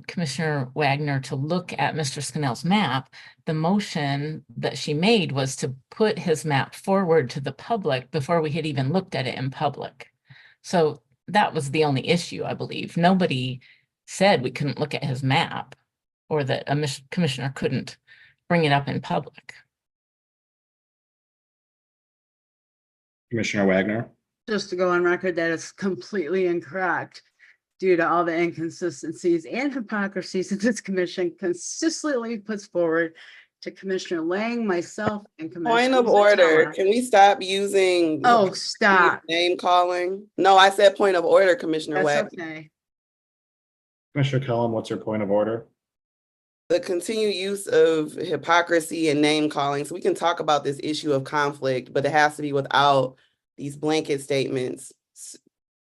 Commissioner Wagner to look at Mr. Scannell's map. The motion that she made was to put his map forward to the public before we had even looked at it in public. So that was the only issue, I believe. Nobody said we couldn't look at his map or that a commissioner couldn't bring it up in public. Commissioner Wagner. Just to go on record, that is completely incorrect due to all the inconsistencies and hypocrisies that this commission consistently puts forward to Commissioner Lang, myself, and Commissioner. Point of order, Satella. can we stop using? Oh, stop. Name calling? No, I said point of order, Commissioner That's Wagner. okay. Commissioner Kellum, what's your point of order? The continued use of hypocrisy and name calling. So we can talk about this issue of conflict, but it has to be without these blanket statements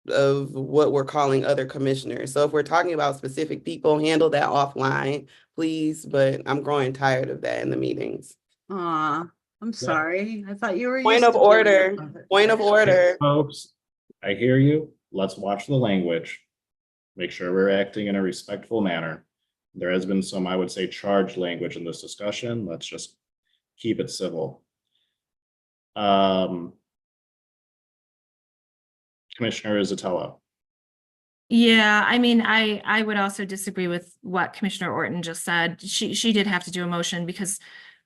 of what we're calling other commissioners. So if we're talking about specific people, handle that offline, please. But I'm growing tired of that in the meetings. I'm sorry. I thought you were. Point used of to doing order. that. Point of order. Folks, I hear you. Let's watch the language. Make sure we're acting in a respectful manner. There has been some, I would say, charged language in this discussion. Let's just keep it civil. Commissioner Zatella. Yeah, I mean, I would also disagree with what Commissioner Orton just said. She did have to do a motion because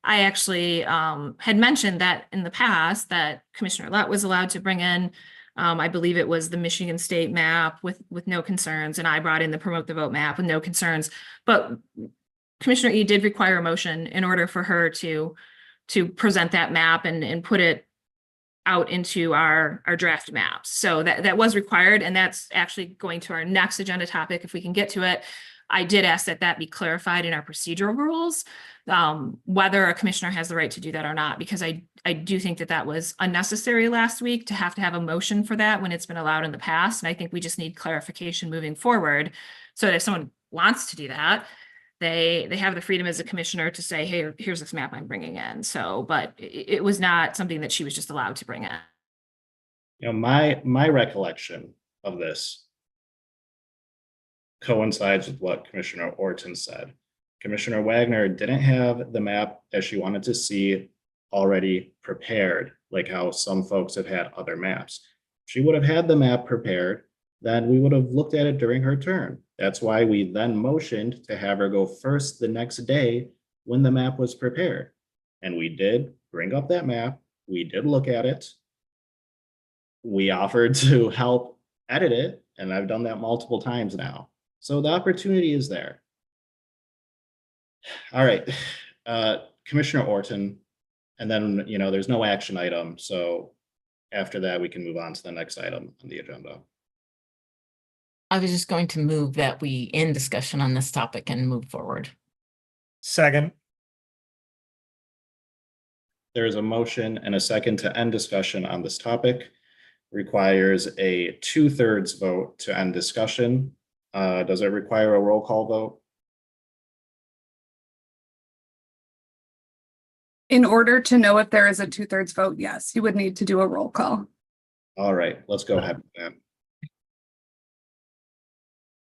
I actually had mentioned that in the past that Commissioner Lett was allowed to bring in, I believe it was the Michigan State map with no concerns, and I brought in the promote the vote map with no concerns. But Commissioner E did require a motion in order for her to present that map and put it out into our draft maps. So that was required, and that's actually going to our next agenda topic if we can get to it. I did ask that be clarified in our procedural rules, whether a commissioner has the right to do that or not, because I do think that was unnecessary last week to have a motion for that when it's been allowed in the past. And I think we just need clarification moving forward so that if someone wants to do that, they have the freedom as a commissioner to say, hey, here's this map I'm bringing in. So, but it was not something that she was just allowed to bring in. You know, my recollection of this coincides with what Commissioner Orton said. Commissioner Wagner didn't have the map that she wanted to see already prepared, like how some folks have had other maps. If she would have had the map prepared, then we would have looked at it during her turn. That's why we then motioned to have her go first the next day when the map was prepared. And we did bring up that map. We did look at it. We offered to help edit it, and I've done that multiple times now. So the opportunity is there. All right, Commissioner Orton, and then, you know, there's no action item. So after that, we can move on to the next item on the agenda. I was just going to move that we end discussion on this topic and move forward. Second. There is a motion and a second to end discussion on this topic. Requires a 2/3 vote to end discussion. Does it require a roll call vote? In order to know if there is a 2/3 vote, yes, you would need to do a roll call. All right, let's go ahead with that.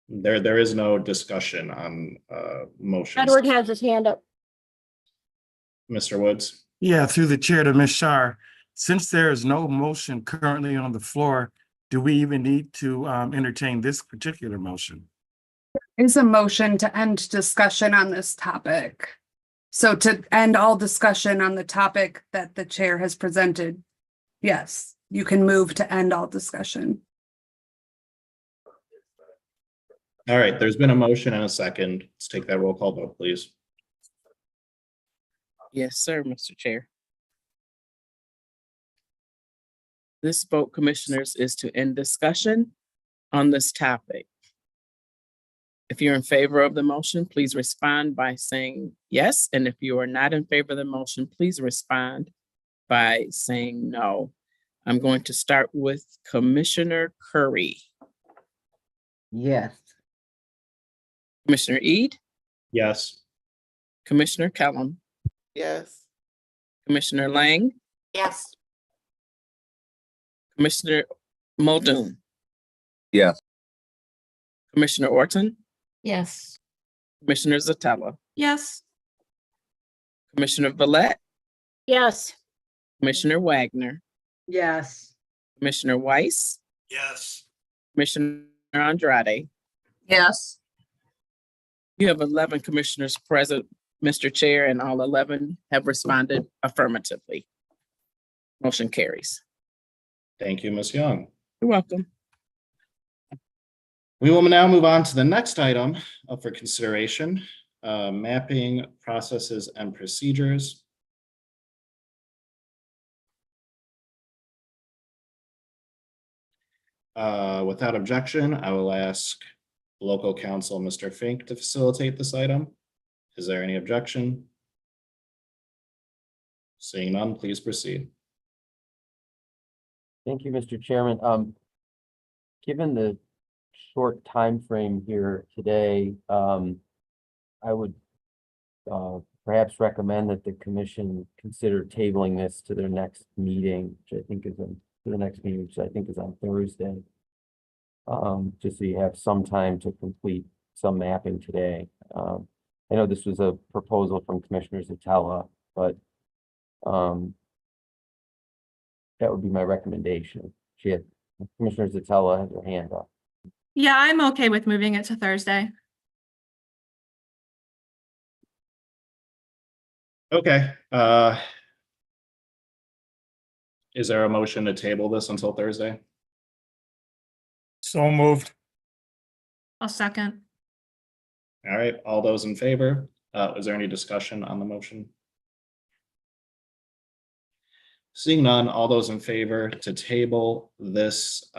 There is no discussion on motions. Edward has his hand up. Mr. Woods. Yeah, through the chair to Ms. Shar, since there is no motion currently on the floor, do we even need to entertain this particular motion? Is a motion to end discussion on this topic. So to end all discussion on the topic that the chair has presented, yes, you can move to end all discussion. All right, there's been a motion and a second. Let's take that roll call vote, please. Yes, sir, Mr. Chair. This vote, commissioners, is to end discussion on this topic. If you're in favor of the motion, please respond by saying yes. And if you are not in favor of the motion, please respond by saying no. I'm going to start with Commissioner Curry. Yes. Commissioner Ede? Yes. Commissioner Kellum? Yes. Commissioner Lang, Yes. Commissioner Muldoon, Yes. Commissioner Orton, Yes. Commissioner Zatella, Yes. Commissioner Villette, Yes. Commissioner Wagner, Yes. Commissioner Weiss, Yes. Commissioner Andrade. Yes. You have 11 commissioners present, Mr. Chair, and all 11 have responded affirmatively. Motion carries. Thank you, Ms. Young. You're welcome. We will now move on to the next item up for consideration, mapping processes and procedures. Without objection, I will ask local counsel, Mr. Fink, to facilitate this item. Is there any objection? Seeing none, please proceed. Thank you, Mr. Chairman. Given the short time frame here today, I would perhaps recommend that the commission consider tabling this to their next meeting, which I think is on Thursday. Just so you have some time to complete some mapping today. I know this was a proposal from Commissioner Zatella, but that would be my recommendation. Commissioner Zatella has her hand up. Yeah, I'm okay with moving it to Thursday. Okay. Is there a motion to table this until Thursday? So moved. I'll second. All right, all those in favor? Is there any discussion on the motion? Seeing none, all those in favor to table this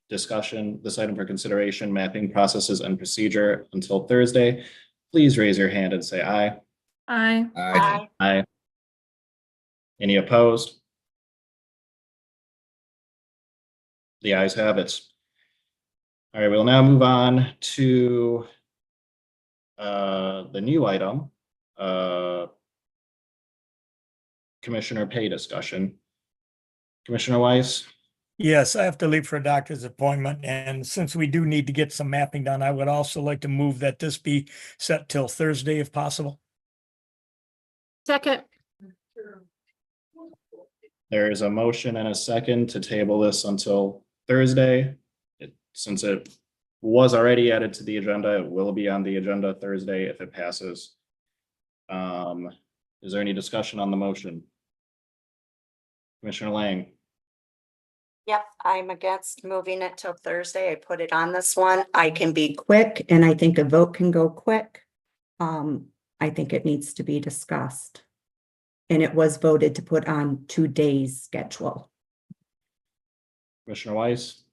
discussion, this item for consideration, mapping processes and procedure until Thursday, please raise your hand and say aye. Aye. Aye. Aye. Any opposed? The ayes have it. All right, we'll now move on to the new item, commissioner pay discussion. Commissioner Weiss? Yes, I have to leave for a doctor's appointment, and since we do need to get some mapping done, I would also like to move that this be set till Thursday if possible. Second. There is a motion and a second to table this until Thursday. Since it was already added to the agenda, it will be on the agenda Thursday if it passes. Is there any discussion on the motion? Commissioner Lang? Yep, I'm against moving it till Thursday. I put it on this one. I can be quick and I think a vote can go quick. I think it needs to be discussed. And it was voted to put on today's schedule. Commissioner Weiss?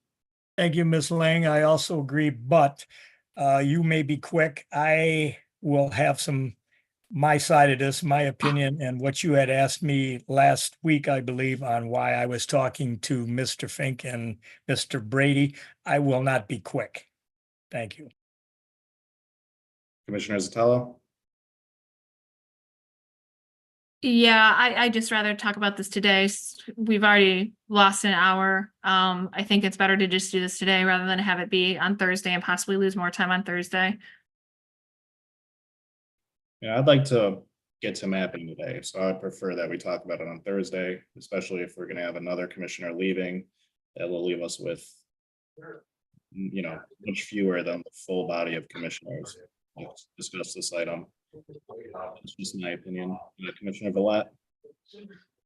Thank you, Ms. Lang. I also agree, but you may be quick. I will have my side of this, my opinion, and what you had asked me last week, I believe, on why I was talking to Mr. Fink and Mr. Brady. I will not be quick. Thank you. Commissioner Zatella? Yeah, I just rather talk about this today. We've already lost an hour. I think it's better to just do this today rather than have it be on Thursday and possibly lose more time on Thursday. Yeah, I'd like to get to mapping today, so I'd prefer that we talk about it on Thursday, especially if we're gonna have another commissioner leaving. That will leave us with, much fewer than the full body of commissioners. Let's discuss this item. It's just my opinion. Commissioner Villette?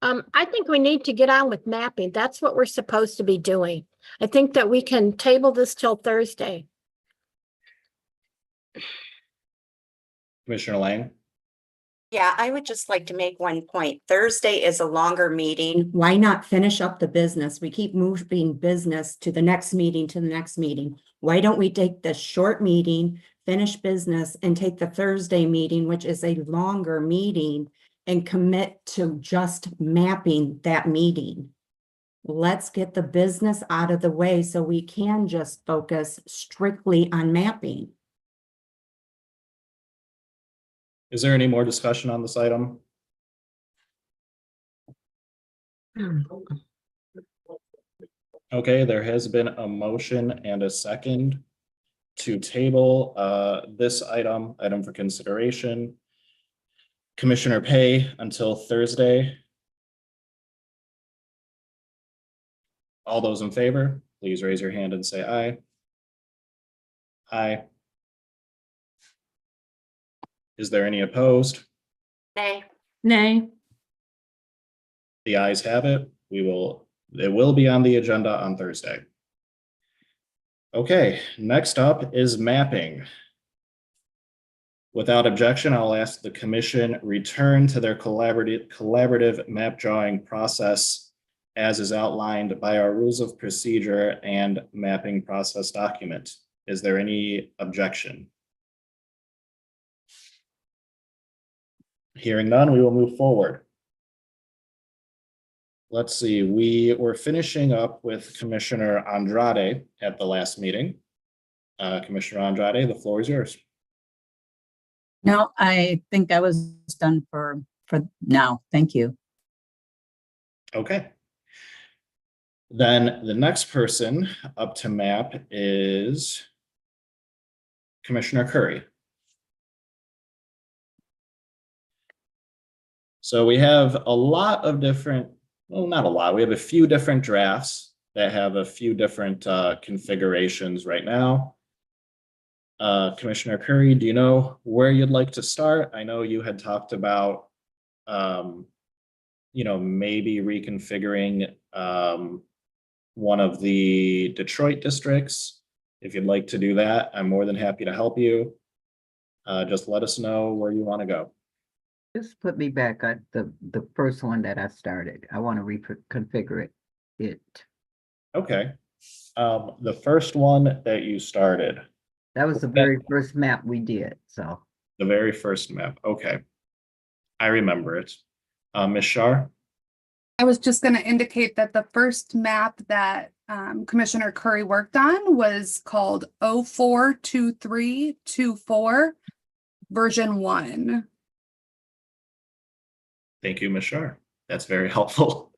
I think we need to get on with mapping. That's what we're supposed to be doing. I think that we can table this till Thursday. Commissioner Lang? Yeah, I would just like to make one point. Thursday is a longer meeting. Why not finish up the business? We keep moving business to the next meeting, to the next meeting. Why don't we take the short meeting, finish business, and take the Thursday meeting, which is a longer meeting, and commit to just mapping that meeting? Let's get the business out of the way so we can just focus strictly on mapping. Is there any more discussion on this item? Okay, there has been a motion and a second to table this item for consideration. Commissioner pay until Thursday. All those in favor, please raise your hand and say aye. Aye. Is there any opposed? Nay. Nay. The ayes have it. It will be on the agenda on Thursday. Okay, next up is mapping. Without objection, I'll ask the commission return to their collaborative map drawing process as is outlined by our rules of procedure and mapping process document. Is there any objection? Hearing none, we will move forward. Let's see, we were finishing up with Commissioner Andrade at the last meeting. Commissioner Andrade, the floor is yours. No, I think I was done for now. Thank you. Okay. Then the next person up to map is Commissioner Curry. So we have a lot of different, well, not a lot, we have a few different drafts that have a few different configurations right now. Commissioner Curry, do you know where you'd like to start? I know you had talked about, maybe reconfiguring one of the Detroit districts. If you'd like to do that, I'm more than happy to help you. Just let us know where you want to go. Just put me back at the first one that I started. I want to reconfigure it. Okay. The first one that you started. That was the very first map we did, so. The very first map. Okay. I remember it. Ms. Shar? I was just going to indicate that the first map that Commissioner Curry worked on was called 042324 version 1. Thank you, Ms. Shar. That's very helpful.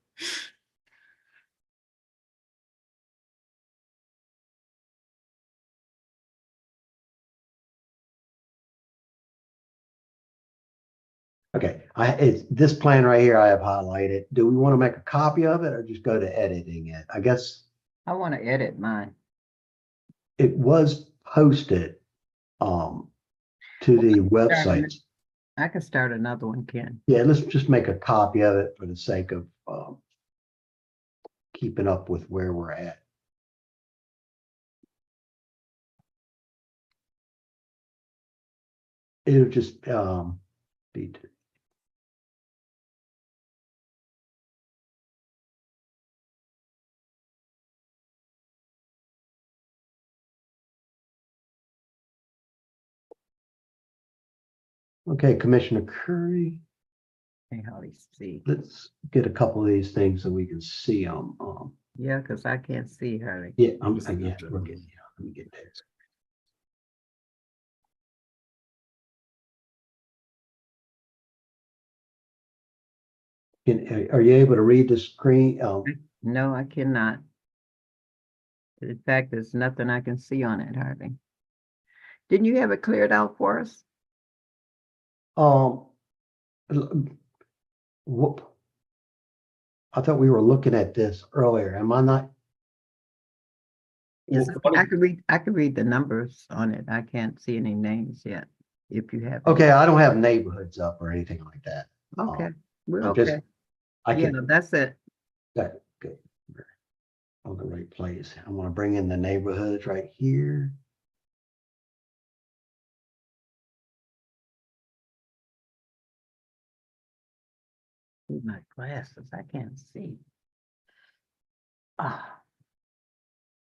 Okay, this plan right here I have highlighted. Do we want to make a copy of it or just go to editing it? I guess I want to edit mine. it was posted to the website. I can start another one, Ken. Yeah, let's just make a copy of it for the sake of keeping up with where we're at. It'll just be. Okay, Commissioner Curry. Hey, Holly, see. Let's get a couple of these things so we can see them. Yeah, because I can't see her. Yeah, we're getting, let me get there. Are you able to read the screen? No, I cannot. In fact, there's nothing I can see on it, hardly. Didn't you have it cleared out for us? Whoop. I thought we were looking at this earlier. Am I not? Yes, I could read the numbers on it. I can't see any names yet. If you have. Okay, I don't have neighborhoods up or anything like that. Okay, we're I'm okay. Yeah, that's it. That good. On the right place. I want to bring in the neighborhoods right here. My glasses, I can't see. Ah.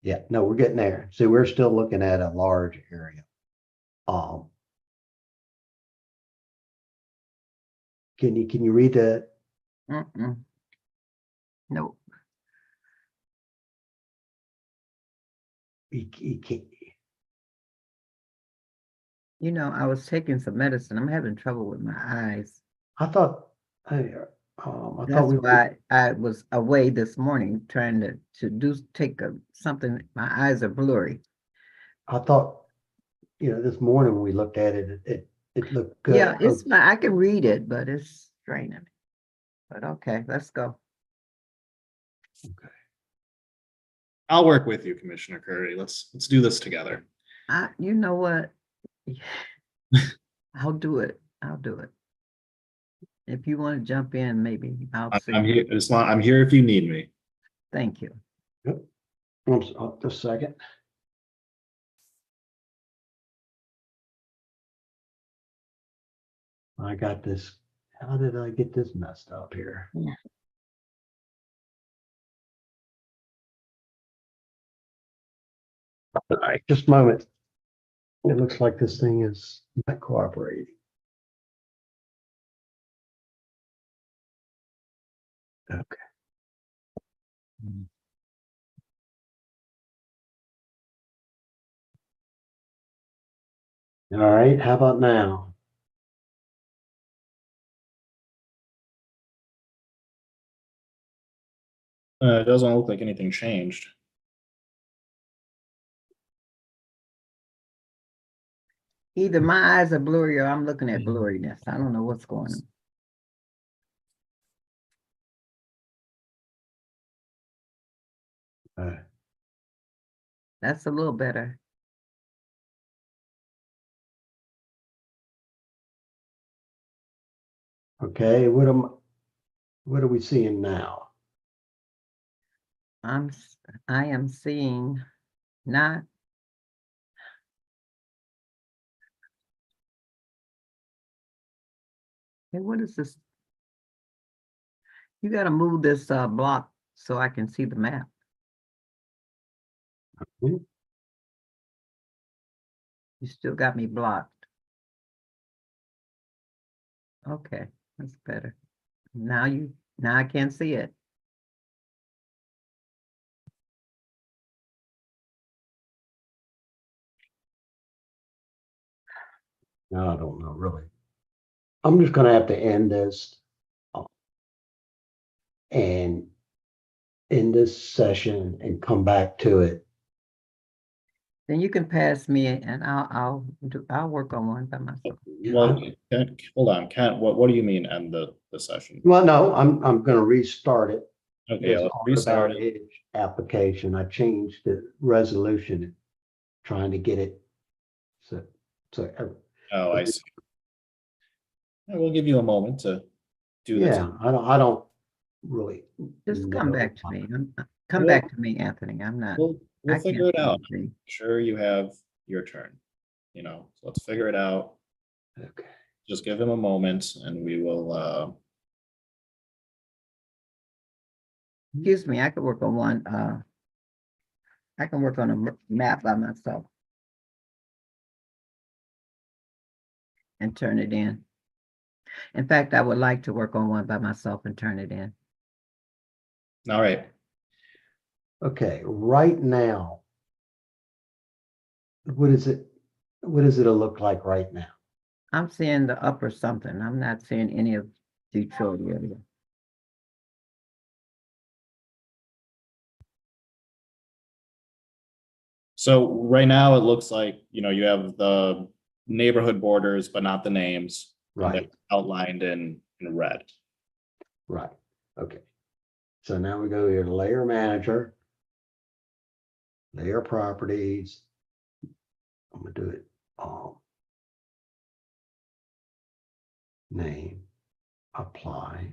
Yeah, no, we're getting there. See, we're still looking at a large area. Can you read that? Nope. You can't. You know, I was taking some medicine. I'm having trouble with my eyes. I thought, I thought That's we, why I was away this morning trying to take something. My eyes are blurry. I thought, this morning when we looked at it, it looked good. Yeah, it's I can read it, but it's straining. But okay, let's go. I'll work with you, Commissioner Curry. Let's do this together. You know what? I'll do it. I'll do it. If you want to jump in, maybe I'll see. I'm here. I'm here if you need me. Thank you. Yep. Just a second. I got this. How did I get this messed up here? Yeah. All right, just a moment. It looks like this thing is not cooperating. Okay. All right, how about now? It doesn't look like anything changed. Either my eyes are blurry or I'm looking at blurriness. I don't know what's going on. That's a little better. Okay, what are we seeing now? I am seeing not. Hey, what is this? You got to move this block so I can see the map. You still got me blocked. Okay, that's better. Now I can't see it. No, I don't know really. I'm just gonna have to end this and end this session and come back to it. Then you can pass me and I'll work on one by myself. Well, hold on, Kent. What do you mean end the session? Well, no, I'm gonna restart it. Okay, This let's restart Roundabout it. Edge application. I changed the resolution, trying to get it. So Oh, I see. I will give you a moment to do yeah, I don't really. Just come know. back to me. Come back to me, Anthony. I'm not. We'll I figure can't it out. see. I'm sure you have your turn. So let's figure it out. Okay. Just give him a moment and we will Excuse me, I could work on one. I can work on a map by myself and turn it in. In fact, I would like to work on one by myself and turn it in. all right. Okay, right now, what is it? What does it look like right now? I'm seeing the upper something. I'm not seeing any of Detroit area. So right now it looks like, you have the neighborhood borders, but not the names. And Right. they're outlined in red. Right. Okay. So now we go here to layer manager, layer properties. I'm gonna do it name, apply.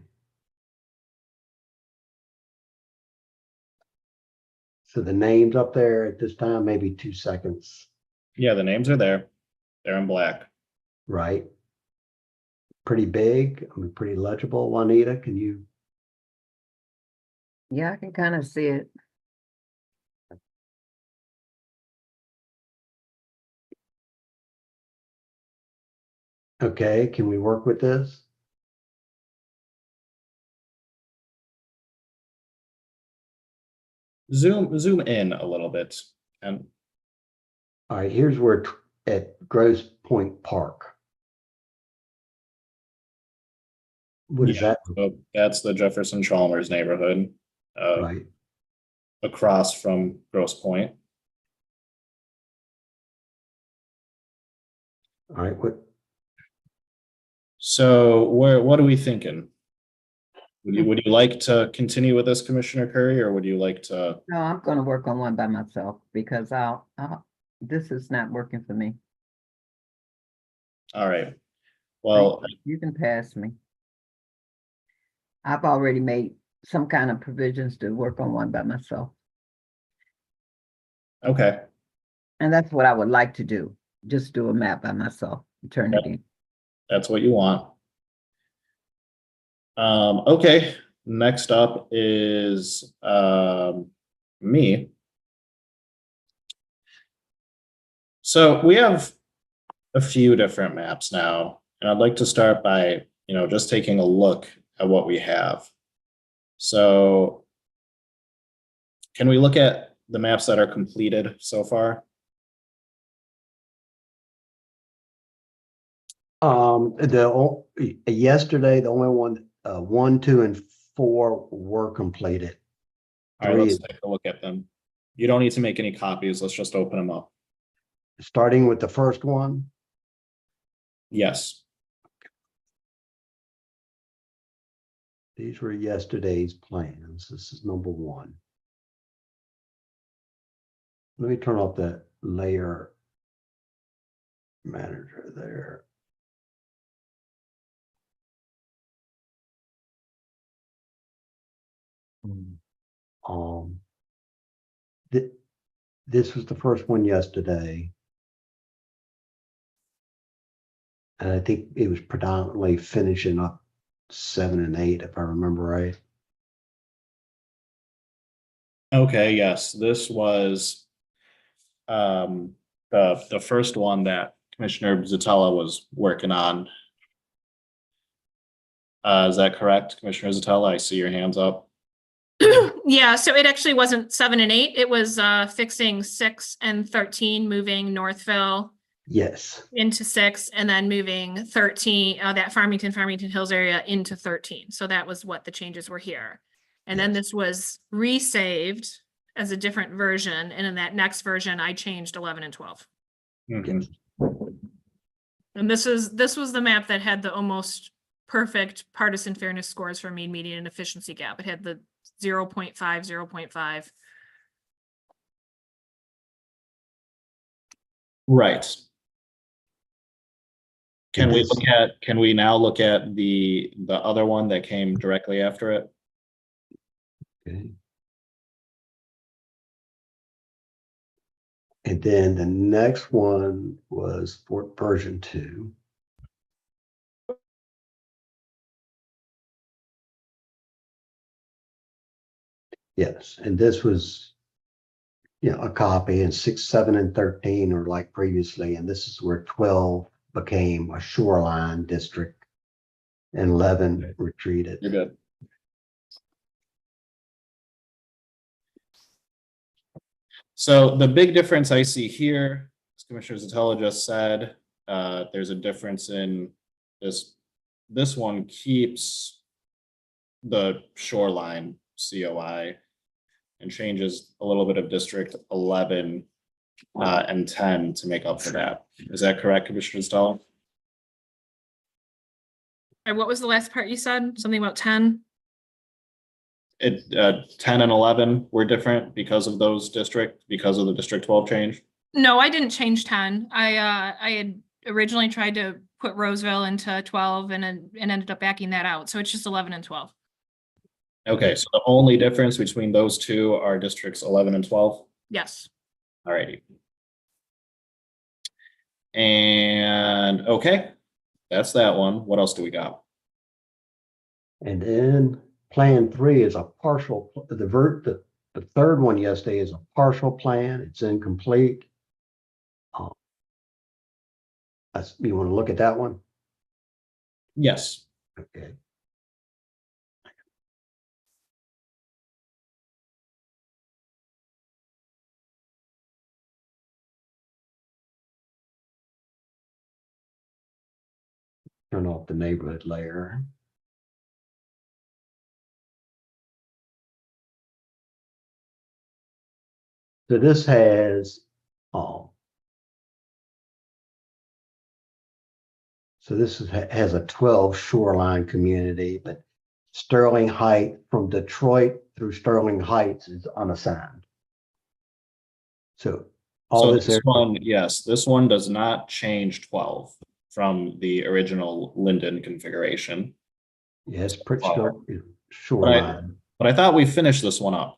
So the names up there at this time, maybe 2 seconds, Yeah, the names are there. They're in black. right? Pretty big, I mean, pretty legible. Juanita, can you? Yeah, I can kind of see it. Okay, can we work with this? Zoom in a little bit. And All right, here's where at Grosse Point Park. What is Yeah, that? so that's the Jefferson Chalmers neighborhood, Right. across from Grosse Pointe. All right, So what are we thinking? Would you like to continue with this, Commissioner Curry, or would you like to? No, I'm gonna work on one by myself because this is not working for me. All right. Well, You can pass me. I've already made some kind of provisions to work on one by myself. okay. And that's what I would like to do. Just do a map by myself and turn it in. That's what you want. Okay. Next up is me. So we have a few different maps now, and I'd like to start by, just taking a look at what we have. So can we look at the maps that are completed so far? Yesterday, the only one, 1, 2, and 4 were completed. All right, let's take a look at them. You don't need to make any copies. Let's just open them up. Starting with the first one. Yes. These were yesterday's plans. This is number 1. Let me turn off that layer manager there. This was the first one yesterday. And I think it was predominantly finishing up 7 and 8, if I remember right. Okay, yes, this was the first one that Commissioner Zatella was working on. Is that correct, Commissioner Zatella? I see your hands up. Yeah, so it actually wasn't 7 and 8. It was fixing 6 and 13, moving Northville Yes. into 6, and then moving 13, that Farmington Hills area into 13. So that was what the changes were here. And then this was resaved as a different version. And in that next version, I changed 11 and 12. Mhm. And this was the map that had the almost perfect partisan fairness scores for mean, median, and efficiency gap. It had the 0.5, 0.5. Right. Can we now look at the other one that came directly after it? Okay. And then the next one was for version 2. Yes, and this was, a copy, and 6, 7, and 13 are like previously, and this is where 12 became a shoreline district and 11 retreated. You're good. So the big difference I see here, as Commissioner Zatella just said, there's a difference in this. This one keeps the shoreline COI and changes a little bit of District 11 and 10 to make up for that. Is that correct, Commissioner Zatella? And what was the last part you said? Something about 10? 10 and 11 were different because of the District 12 change. No, I didn't change 10. I had originally tried to put Roseville into 12 and ended up backing that out. So it's just 11 and 12. Okay, so the only difference between those two are districts 11 and 12? Yes. All righty. And okay, that's that one. What else do we got? And then plan 3 is a partial, the third one yesterday is a partial plan. It's incomplete. You want to look at that one? Yes. Okay. Turn off the neighborhood layer. So this has, so this has a 12 shoreline community, but Sterling Heights from Detroit through Sterling Heights is unassigned. So all So this this area, one, yes, this one does not change 12 from the original Linden configuration. yes, pretty Wow. still But shoreline. I thought we finished this one up.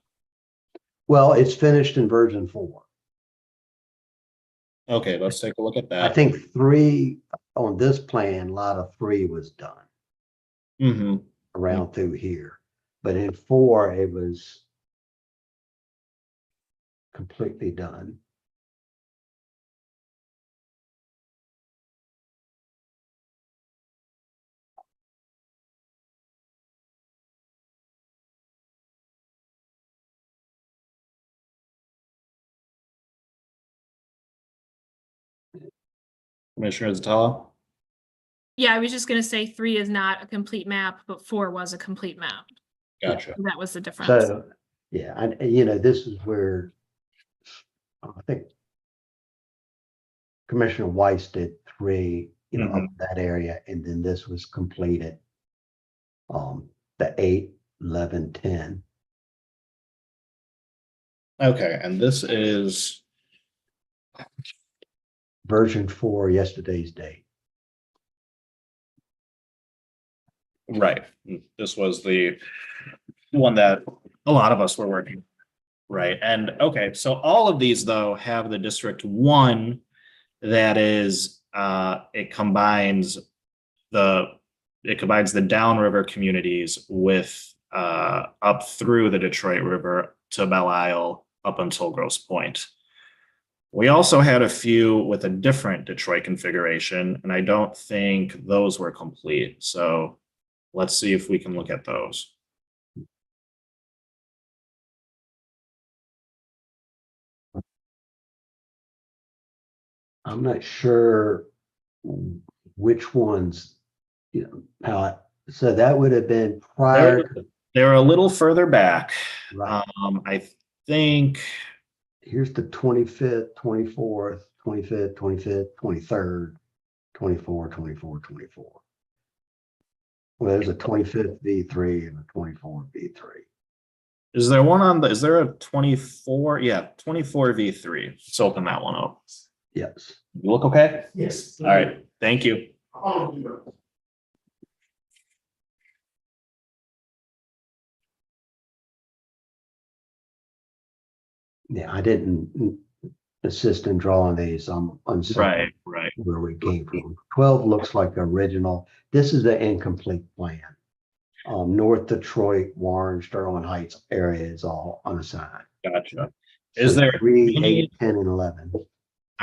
Well, it's finished in version 4. Okay, let's take a look at I that. think 3 on this plan, a lot of 3 was done Mm-hmm. around through here. But in 4, it was completely done. Commissioner Zatala? Yeah, I was just gonna say 3 is not a complete map, but 4 was a complete map. Gotcha. That was the difference. So, yeah, and you know, this is where I think Commissioner Weiss did 3, you know, up that area, and then this was completed. The 8, 11, 10. Okay, and this is Version 4, yesterday's date. right. This was the one that a lot of us were working. Right. And okay, so all of these though have the District 1 that is it combines the downriver communities with up through the Detroit River to Belle Isle up until Grosse Pointe. We also had a few with a different Detroit configuration, and I don't think those were complete. So let's see if we can look at those. I'm not sure which ones, you know, how, so that would have been prior. They're a little further back. Right. I think here's the 25th, 24th, 25th, 25th, 23rd, 24, 24, 24. Well, there's a 25th V3 and a 24th V3. is there one on is there a 24? Yeah, 24 V3. Let's open that one up. Yes. You look okay? Yes. All right. Thank you. Yeah, I didn't assist in drawing these. I'm uncertain right where we came from. 12 looks like the original. This is the incomplete plan. North Detroit, Warren, Sterling Heights area is all unassigned. Gotcha. Is So there 3, 8, 10, and 11? All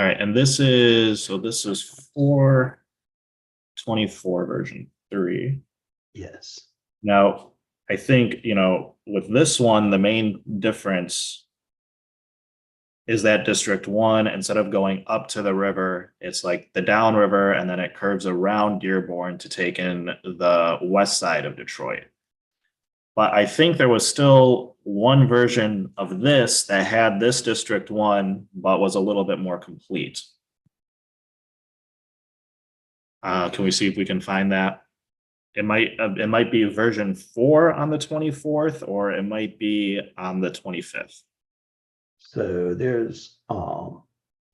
right, and this is 424 version 3. Yes. Now, I think, you know, with this one, the main difference is that District 1, instead of going up to the river, it's like the downriver, and then it curves around Dearborn to take in the west side of Detroit. But I think there was still one version of this that had this District 1, but was a little bit more complete. Can we see if we can find that? It might be version 4 on the 24th, or it might be on the 25th. So there's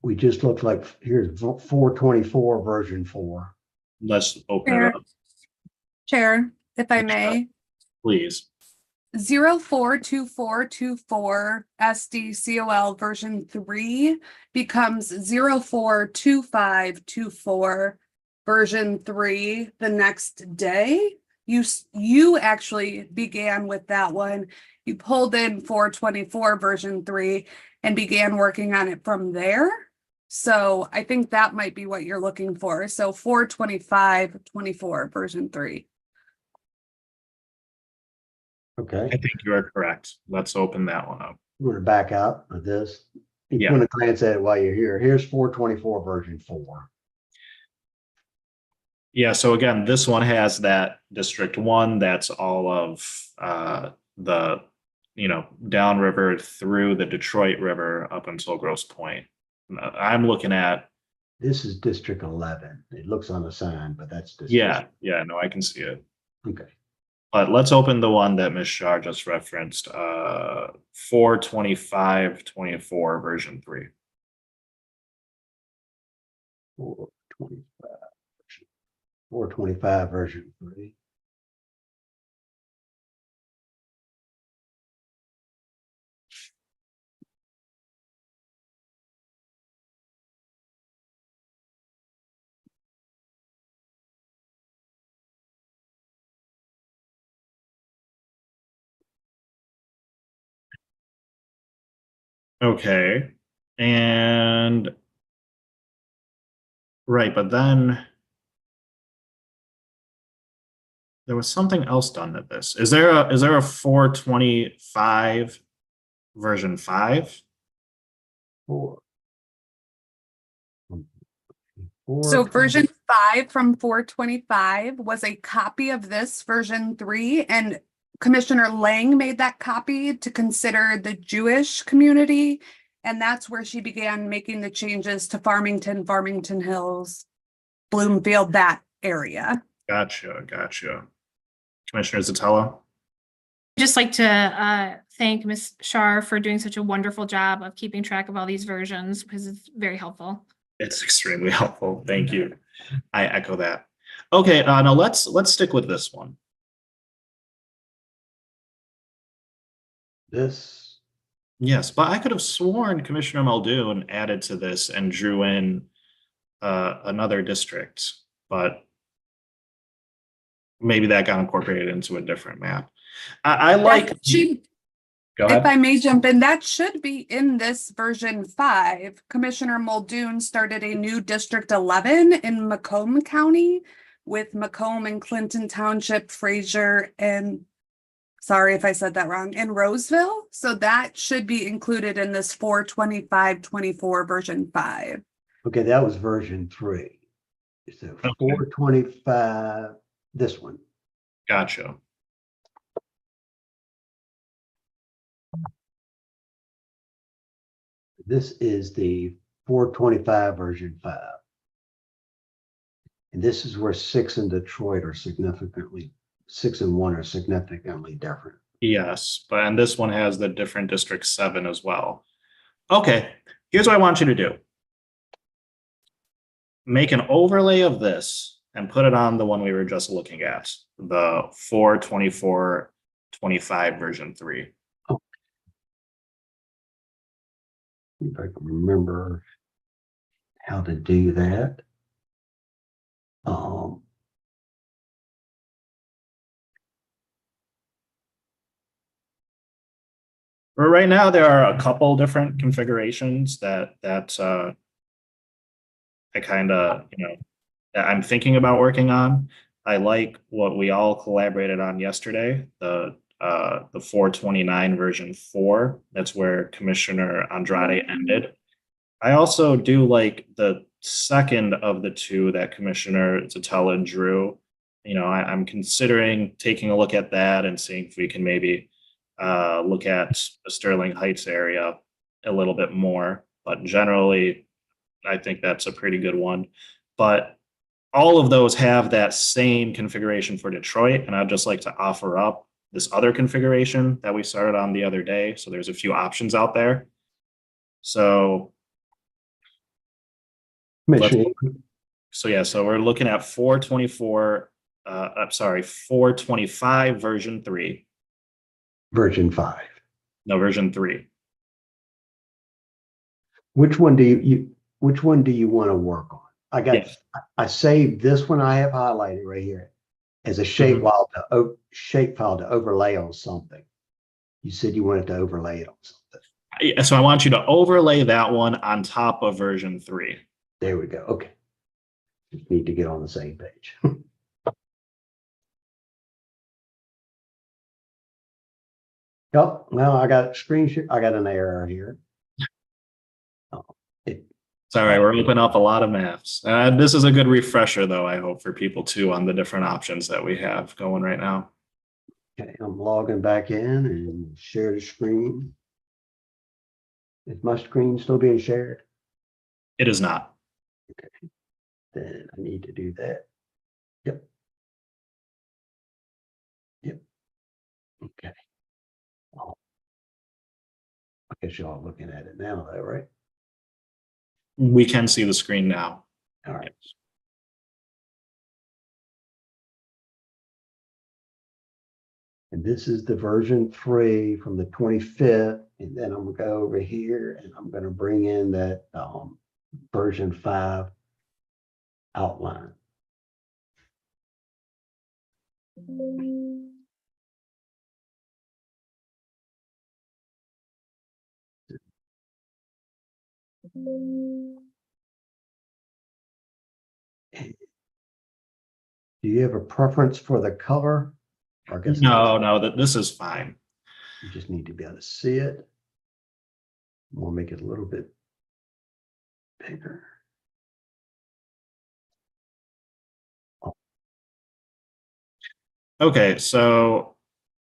we just looked like here's 424 version 4. Let's open it Chair, up, Chair, if I may, please. 042424 SDCOL version 3 becomes 042524 version 3 the next day. You actually began with that one. You pulled in 424 version 3 and began working on it from there. So I think that might be what you're looking for. So 42524 version 3. Okay. I think you are correct. Let's open that one up. I'm going to back out of this. If you want to glance at it while you're here, here's 424 version 4. Yeah, so again, this one has that District 1, that's all of the downriver through the Detroit River up until Grosse Pointe. I'm looking at, This is District 11. It looks on the sign, but that's yeah, no, I can see it. Okay. But let's open the one that Ms. Shar just referenced, 42524 version 3. 425. 425 version 3. Okay. And right, but then there was something else done to this. Is there a 425 version 5? Four. So version 5 from 425 was a copy of this version 3, and Commissioner Lang made that copy to consider the Jewish community, and that's where she began making the changes to Farmington, Farmington Hills, Bloomfield, that area. Gotcha. Commissioner Zatella? Just like to thank Ms. Shar for doing such a wonderful job of keeping track of all these versions because it's very helpful. It's extremely helpful. Thank you. I echo that. Okay, now let's stick with this one. This. Yes, but I could have sworn Commissioner Muldoon added to this and drew in another district, but maybe that got incorporated into a different map. I like. Go ahead. If I may jump in, that should be in this version 5. Commissioner Muldoon started a new District 11 in Macomb County with Macomb and Clinton Township, Fraser, and sorry if I said that wrong, in Roseville. So that should be included in this 42524 version 5. Okay, that was version 3. So 425, this one. Gotcha. This is the 425 version 5. And this is where 6 and Detroit are 6 and 1 are significantly different. Yes, and this one has the different District 7 as well. Okay, here's what I want you to do. Make an overlay of this and put it on the one we were just looking at, the 42425 version 3. If I can remember how to do that. Right now, there are a couple different configurations that I kind of, that I'm thinking about working on. I like what we all collaborated on yesterday, the 429 version 4. That's where Commissioner Andrade ended. I also do like the second of the two that Commissioner Zatella drew. I'm considering taking a look at that and seeing if we can maybe look at the Sterling Heights area a little bit more. But generally, I think that's a pretty good one. But all of those have that same configuration for Detroit, and I'd just like to offer up this other configuration that we started on the other day. So there's a few options out there. So so we're looking at 425 version 3. Version 5. No, version 3. Which one do you want to work on? I saved this one I have highlighted right here as a shape file to overlay on something. You said you wanted to overlay it on something. Yeah, so I want you to overlay that one on top of version 3. There we go. Okay. Just need to get on the same page. Oh, well, I got a screen share. I got an error here. It's all right. We're opening up a lot of maps. This is a good refresher, though, I hope, for people too on the different options that we have going right now. Okay, I'm logging back in and share the screen. Is my screen still being shared? It is not. Then I need to do that. Yep. Yep. Okay. Oh. I guess y'all looking at it now, though, right? We can see the screen now. All right. And this is the version 3 from the 25th. And then I'm gonna go over here and I'm gonna bring in that version 5 outline. Do you have a preference for the color? Or I guess No, this is fine. you just need to be able to see it. We'll make it a little bit bigger. Okay, so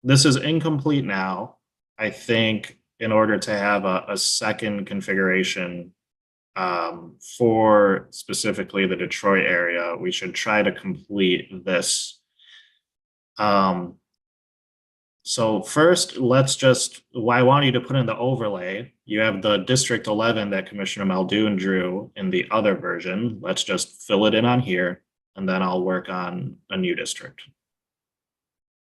this is incomplete now. I think in order to have a second configuration for specifically the Detroit area, we should try to complete this. So first, I want you to put in the overlay. You have the District 11 that Commissioner Muldoon drew in the other version. Let's just fill it in on here, and then I'll work on a new district.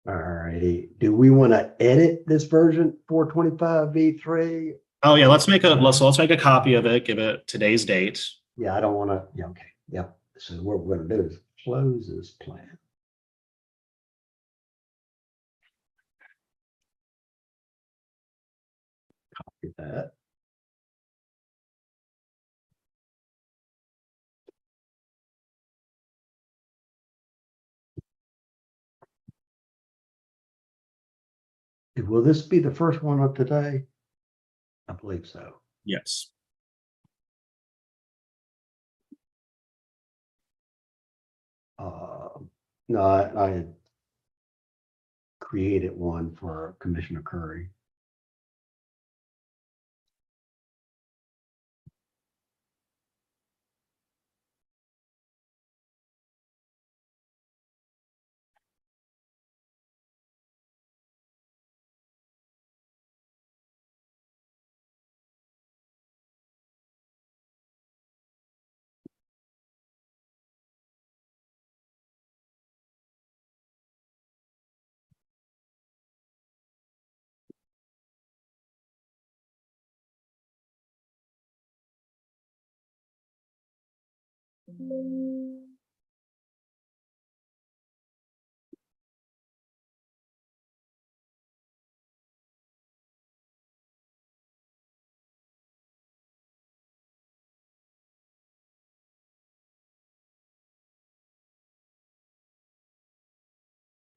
All righty. Do we want to edit this version 425v3? Oh yeah, let's make a copy of it, give it today's date. Yeah, I don't want to. Yeah, okay. Yep. So what we're going to do is close this plan. Copy that. Will this be the first one of today? I believe so. Yes. No, I had created one for Commissioner Curry.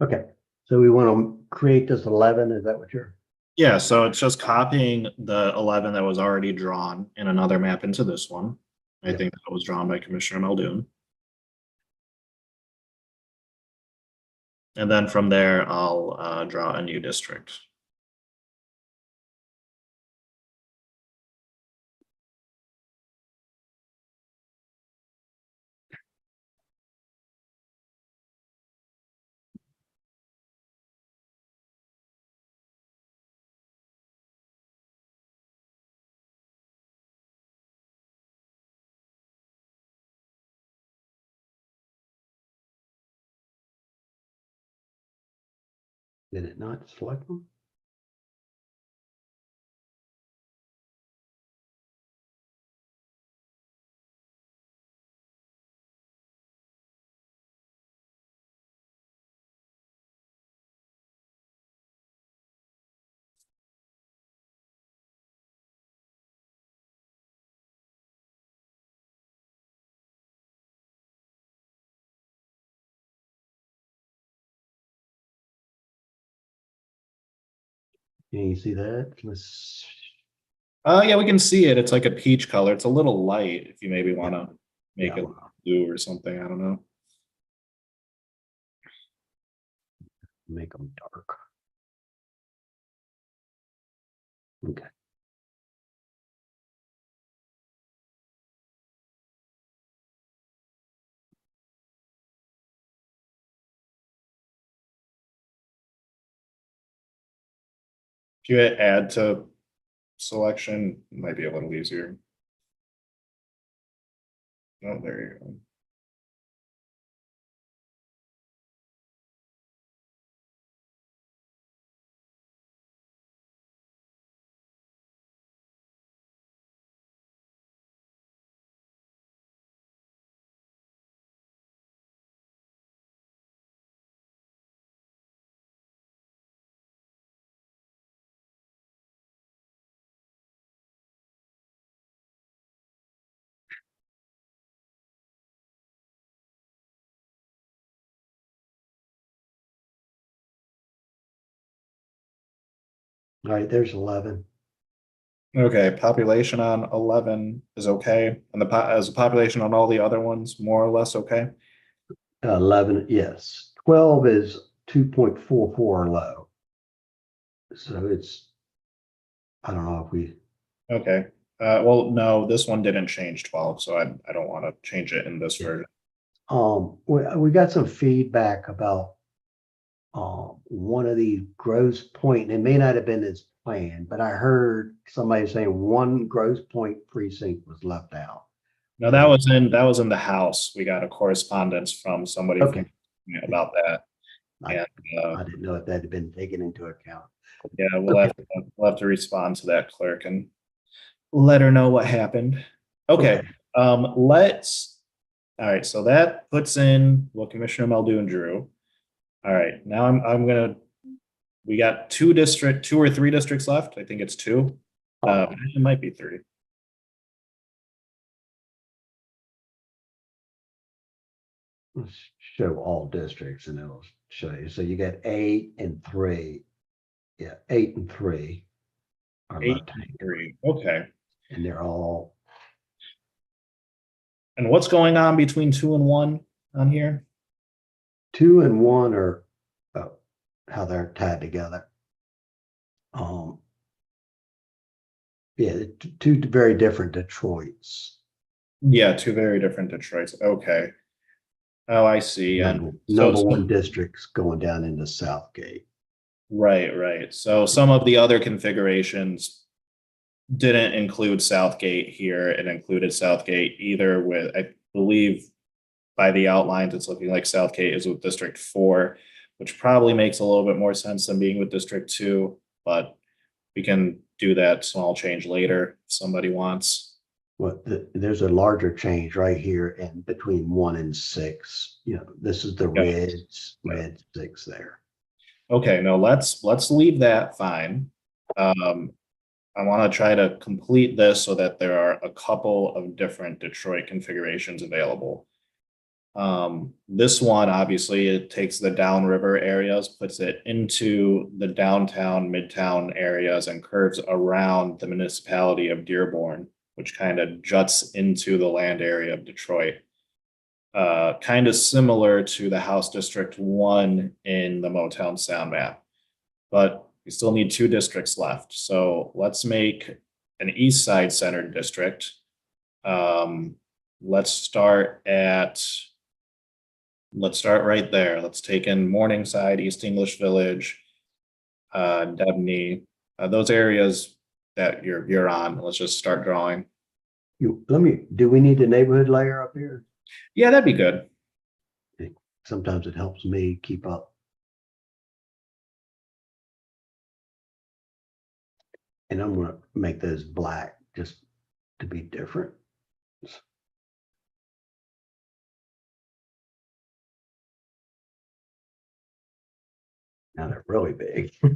Okay, so we want to create this 11. Is that what you're? Yeah, so it's just copying the 11 that was already drawn in another map into this one. I think that was drawn by Commissioner Muldoon. And then from there, I'll draw a new district. Did it not select them? Can you see that? Let's. Yeah, we can see it. It's like a peach color. It's a little light if you maybe want to make it blue or something. I don't know. Make them dark. Okay. If you hit add to selection, it might be a little easier. Oh, there you go. All right, there's 11. Okay, population on 11 is okay, and as a population on all the other ones, more or less okay. 11, yes. 12 is 2.44 low. So it's, I don't know if we, Okay. Well, no, this one didn't change 12, so I don't want to change it in this version. we got some feedback about one of the gross point, and it may not have been as planned, but I heard somebody saying one gross point precinct was left out. No, that was in the House. We got a correspondence from somebody Okay. about that. I didn't know if that had been taken into account. Yeah, we'll have to respond to that clerk and let her know what happened. Okay. Let's. All right. So that puts in what Commissioner Muldoon drew. All right. Now I'm gonna. We got two or three districts left. I think it's two. It might be three. Let's show all districts and it'll show you. So you got 8 and 3. Yeah, 8 and 3 are 8 left and hand. 3. Okay. And they're all. And what's going on between 2 and 1 on here? 2 and 1 are how they're tied together. Yeah, two very different Detroits. Yeah, two very different Detroits. Okay. Oh, I see. And Number one districts going down into Southgate. Right. So some of the other configurations didn't include Southgate here. It included Southgate either with, I believe by the outlines, it's looking like Southgate is with District 4, which probably makes a little bit more sense than being with District 2, but we can do that small change later if somebody wants. Well, there's a larger change right here in between 1 and 6. You know, this is the red 6 there. Okay, no, let's leave that fine. I want to try to complete this so that there are a couple of different Detroit configurations available. This one, obviously, it takes the downriver areas, puts it into the downtown, midtown areas, and curves around the municipality of Dearborn, which kind of juts into the land area of Detroit. Kind of similar to the House District 1 in the Motown Sound map. But we still need two districts left. So let's make an East Side centered district. Let's start right there. Let's take in Morningside, East English Village, Debney, those areas that you're on. Let's just start drawing. Do we need the neighborhood layer up here? Yeah, that'd be good. Sometimes it helps me keep up. And I'm going to make those black just to be different. Now they're really big. All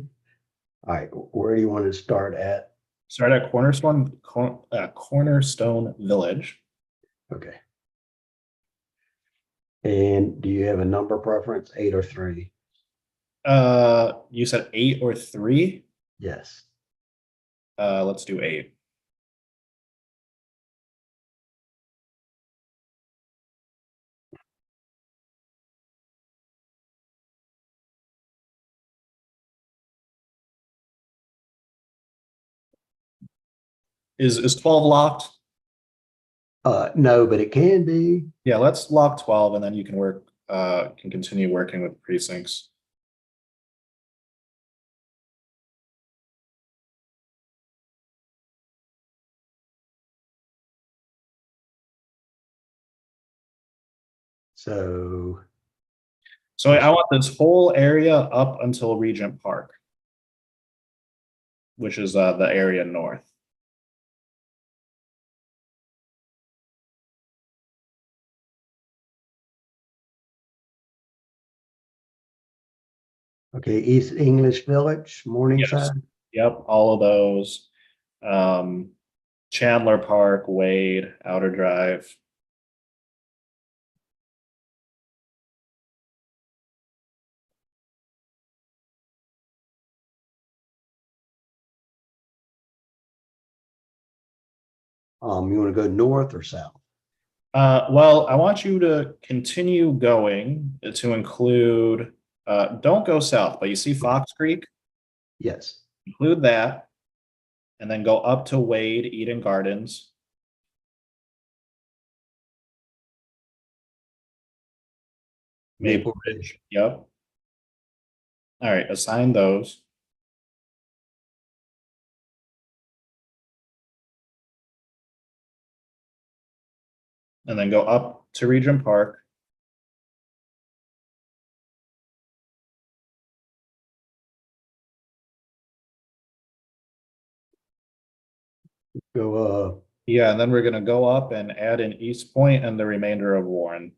right, where do you want to start at? Start at Cornerstone Village. Okay. And do you have a number preference, 8 or 3? You said 8 or 3? Yes. Let's do 8. Is 12 locked? No, but it can be. Yeah, let's lock 12 and then you can can continue working with precincts. So I want this whole area up until Regent Park, which is the area north. okay, East English Village, Morningside. Yep, all of those. Chandler Park, Wade, Outer Drive. You want to go north or south? Well, I want you to continue going to include, don't go south, but you see Fox Creek? Yes. Include that, and then go up to Wade, Eden Gardens. Maple Ridge, yep. All right, assign those. And then go up to Regent Park. Go Yeah, and then we're gonna go up and add in East Point and the remainder of Warren.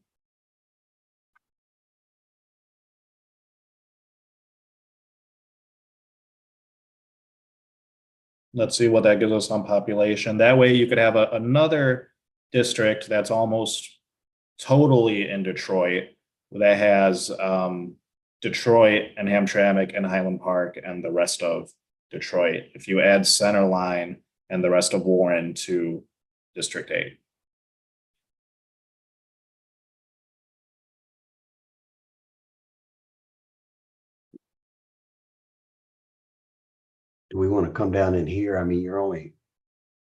Let's see what that gives us on population. That way you could have another district that's almost totally in Detroit that has Detroit and Hamtramck and Highland Park and the rest of Detroit. If you add Centerline and the rest of Warren to District 8. do we want to come down in here? I mean, you're only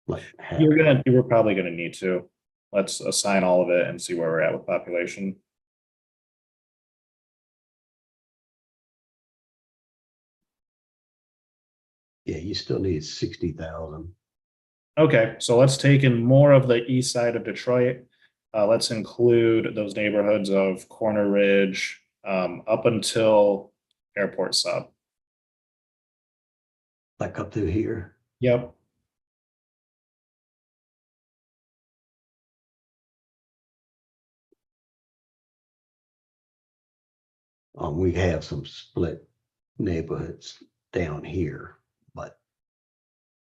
like half. We're probably gonna need to. Let's assign all of it and see where we're at with population. Yeah, you still need 60,000. Okay, so let's take in more of the east side of Detroit. Let's include those neighborhoods of Corner Ridge up until Airport Sub. Like up through here. Yep. We have some split neighborhoods down here, but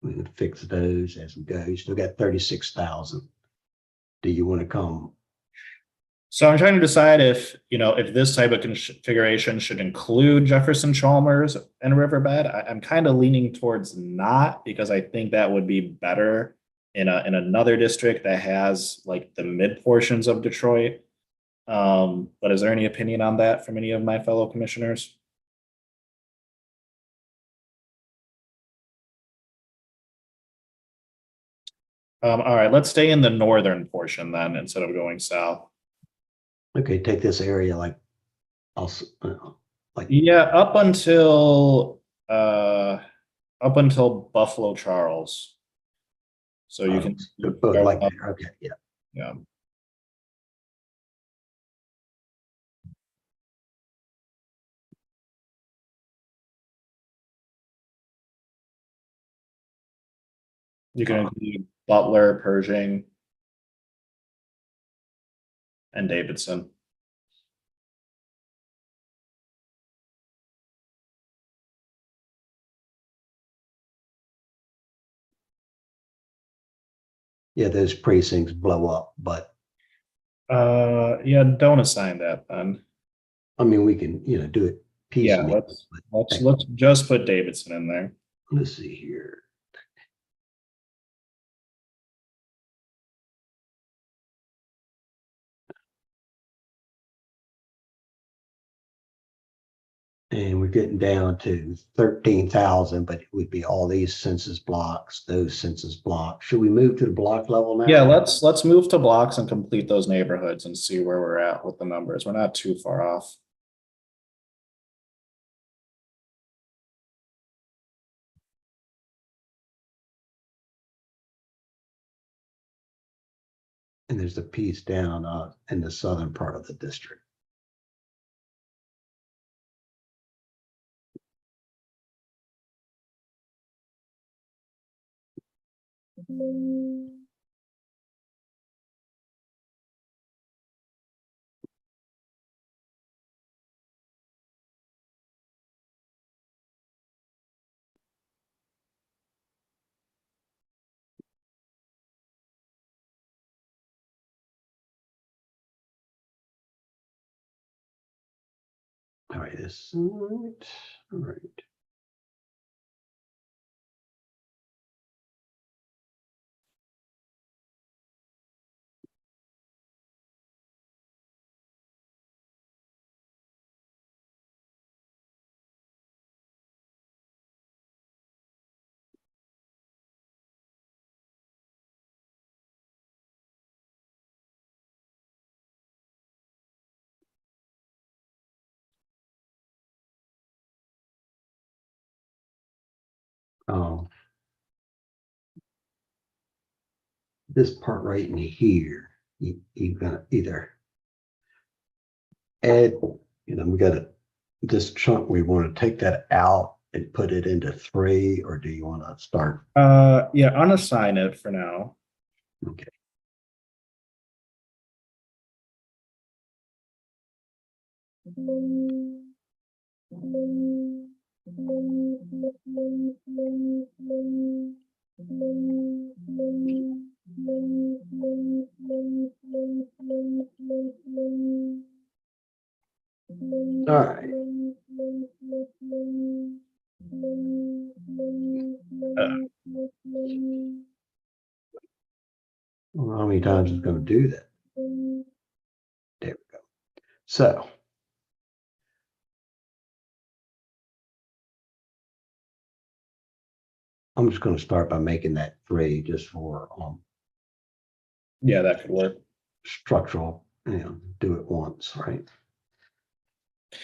we can fix those as we go. You still got 36,000. Do you want to come? So I'm trying to decide if this type of configuration should include Jefferson Chalmers and Riverbed. I'm kind of leaning towards not, because I think that would be better in another district that has like the mid portions of Detroit. But is there any opinion on that from any of my fellow commissioners? All right, let's stay in the northern portion then instead of going south. Okay, take this area like also Yeah, up until Buffalo Charles. So you can go like that. Okay, yeah. Yeah. You can include Butler, Pershing, and Davidson. Yeah, those precincts blow up, but Yeah, don't assign that then. I mean, we can, do it piecemeal. Yeah, let's just put Davidson in there. Let's see here. And we're getting down to 13,000, but it would be all these census blocks, those census blocks. Should we move to the block level now? Yeah, let's move to blocks and complete those neighborhoods and see where we're at with the numbers. We're not too far off. And there's a piece down in the southern part of the district. All right, this all right. This part right in here, you're gonna either add, we got this chunk, we want to take that out and put it into 3, or do you want to start? Yeah, unassign it for now. Okay. All right. Well, how many times is it going to do that? There we go. So I'm just going to start by making that 3 just for Yeah, that could work. structural, do it once, right?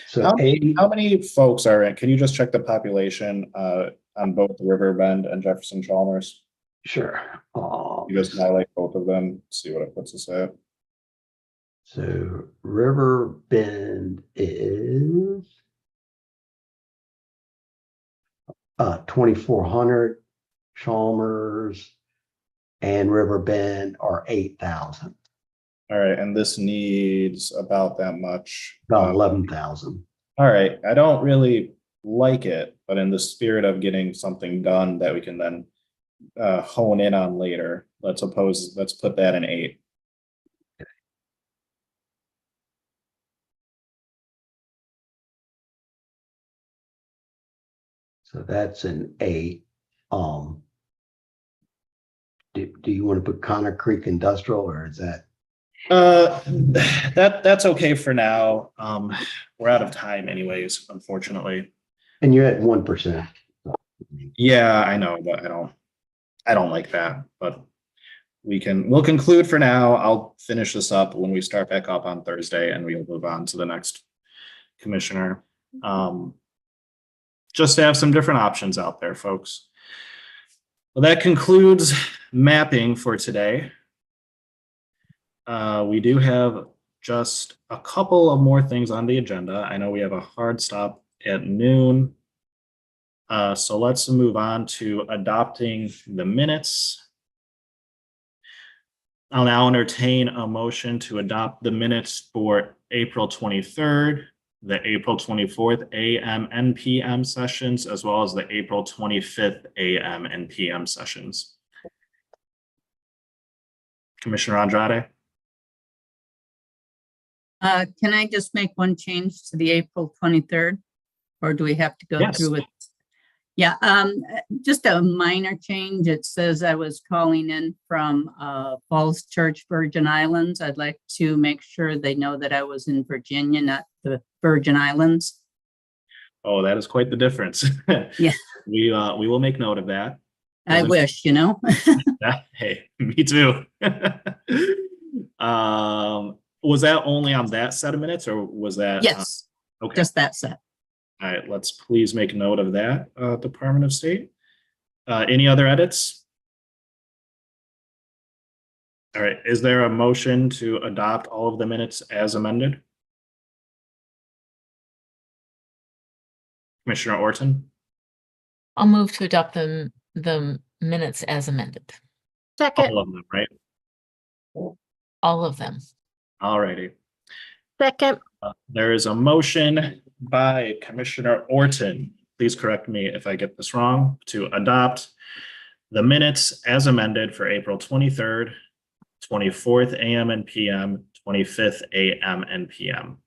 So How many folks are in? Can you just check the population on both Riverbend and Jefferson Chalmers? Sure. You just highlight both of them, see what it puts us at. So Riverbend is 2,400. Chalmers and Riverbend are 8,000. All right, and this needs about that much. About 11,000. All right, I don't really like it, but in the spirit of getting something done that we can then hone in on later, let's put that in 8. Okay. So that's an 8. Do you want to put Connor Creek Industrial, or is that? That's okay for now. We're out of time anyways, unfortunately. And you're at 1%. Yeah, I know, but I don't like that, but we'll conclude for now. I'll finish this up when we start back up on Thursday, and we'll move on to the next commissioner. Just to have some different options out there, folks. Well, that concludes mapping for today. We do have just a couple of more things on the agenda. I know we have a hard stop at noon. So let's move on to adopting the minutes. I'll now entertain a motion to adopt the minutes for April 23rd, the April 24th AM and PM sessions, as well as the April 25th AM and PM sessions. Commissioner Andrade? Can I just make one change to the April 23rd? Or do we have to go through it? Yeah, just a minor change. It says I was calling in from Falls Church, Virgin Islands. I'd like to make sure they know that I was in Virginia, not the Virgin Islands. Oh, that is quite the difference. Yeah. We will make note of that. I Doesn't- wish, you know? Hey, me too. Was that only on that set of minutes or was that? Yes, Okay. just that set. All right, let's please make note of that, Department of State. Any other edits? All right, is there a motion to adopt all of the minutes as amended? Commissioner Orton? I'll move to adopt the minutes as amended. Second, All of them, right? All of them. All righty. second, There is a motion by Commissioner Orton. Please correct me if I get this wrong, to adopt the minutes as amended for April 23rd, 24th AM and PM, 25th AM and PM.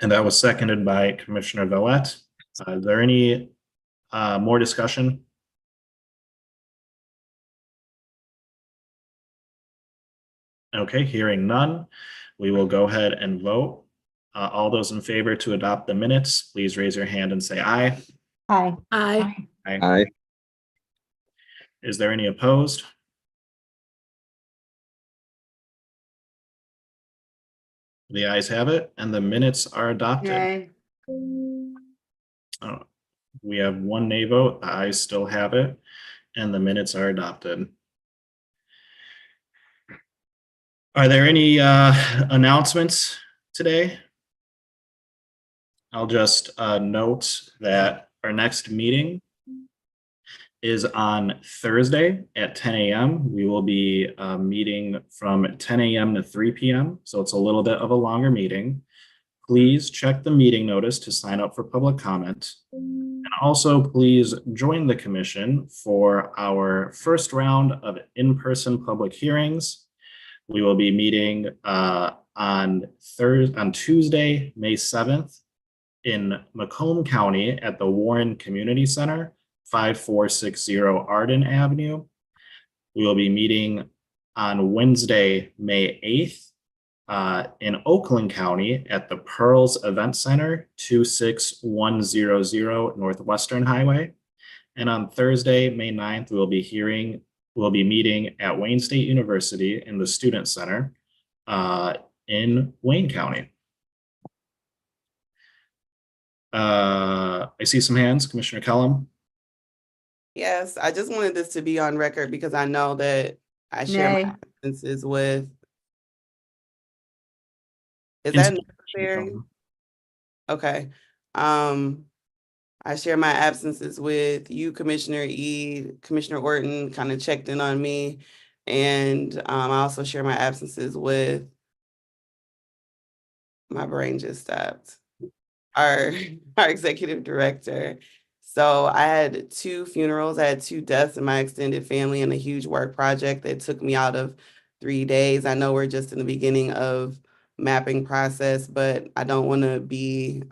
And that was seconded by Commissioner Villette. Is there any more discussion? Okay, hearing none, we will go ahead and vote. All those in favor to adopt the minutes, please raise your hand and say aye. Aye. aye. Aye. Is there any opposed? The ayes have it, and the minutes are adopted. Okay. Oh, we have one nay vote. The ayes still have it, and the minutes are adopted. Are there any announcements today? I'll just note that our next meeting is on Thursday at 10 a.m. We will be meeting from 10 a.m. to 3 p.m. So it's a little bit of a longer meeting. Please check the meeting notice to sign up for public comment. And also please join the commission for our first round of in-person public hearings. We will be meeting on Tuesday, May 7th in Macomb County at the Warren Community Center, 5460 Arden Avenue. We will be meeting on Wednesday, May 8th in Oakland County at the Pearls Event Center, 26100 Northwestern Highway. And on Thursday, May 9th, we'll be meeting at Wayne State University in the Student Center in Wayne County. I see some hands. Commissioner Kellum. Yes, I just wanted this to be on record because I know that I share Nay. my absences with. Is that necessary? Okay. I share my absences with you, Commissioner E, Commissioner Orton kind of checked in on me. And I also share my absences with, my brain just stopped, our executive director. So I had 2 funerals, I had 2 deaths in my extended family and a huge work project that took me out of 3 days. I know we're just in the beginning of mapping process, but I don't want to be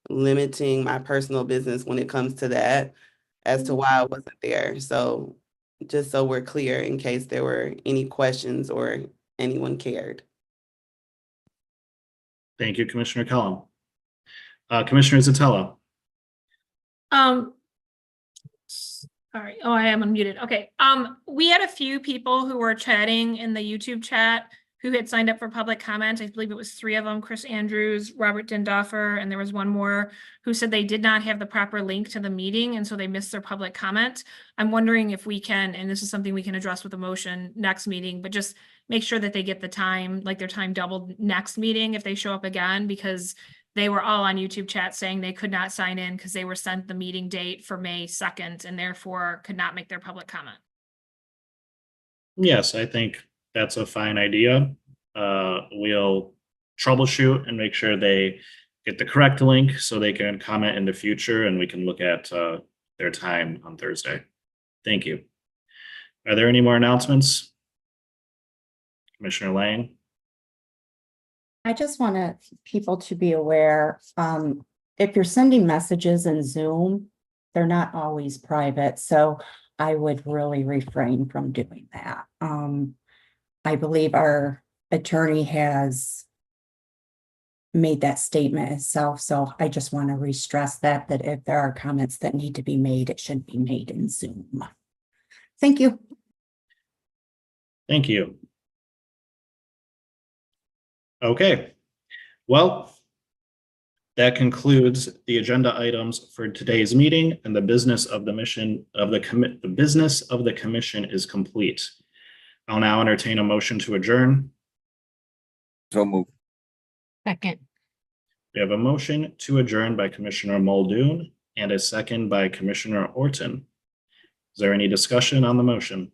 limiting my personal business when it comes to that as to why I wasn't there. So just so we're clear in case there were any questions or anyone cared. Thank you, Commissioner Kellum. Commissioner Zatello. Sorry. Oh, I am unmuted. Okay. We had a few people who were chatting in the YouTube chat who had signed up for public comment. I believe it was 3 of them, Chris Andrews, Robert Dindoffer, and there was one more who said they did not have the proper link to the meeting, and so they missed their public comment. I'm wondering if we can, and this is something we can address with a motion next meeting, but just make sure that they get the time, like their time doubled next meeting if they show up again, because they were all on YouTube chat saying they could not sign in because they were sent the meeting date for May 2nd and therefore could not make their public comment. Yes, I think that's a fine idea. We'll troubleshoot and make sure they get the correct link so they can comment in the future and we can look at their time on Thursday. Thank you. Are there any more announcements? Commissioner Lang? I just want people to be aware, if you're sending messages in Zoom, they're not always private, so I would really refrain from doing that. I believe our attorney has made that statement itself. So I just want to re-stress that if there are comments that need to be made, it should be made in Zoom. Thank you. Thank you. Okay, well, that concludes the agenda items for today's meeting, and the business of the business of the commission is complete. I'll now entertain a motion to adjourn. So move. Second. We have a motion to adjourn by Commissioner Muldoon and a second by Commissioner Orton. Is there any discussion on the motion?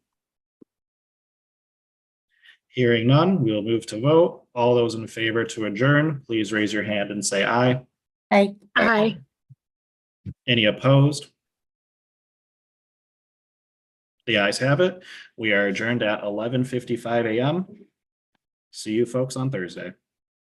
Hearing none, we'll move to vote. All those in favor to adjourn, please raise your hand and say aye. Aye. Aye. Any opposed? The ayes have it. We are adjourned at 11:55 a.m. See you folks on Thursday.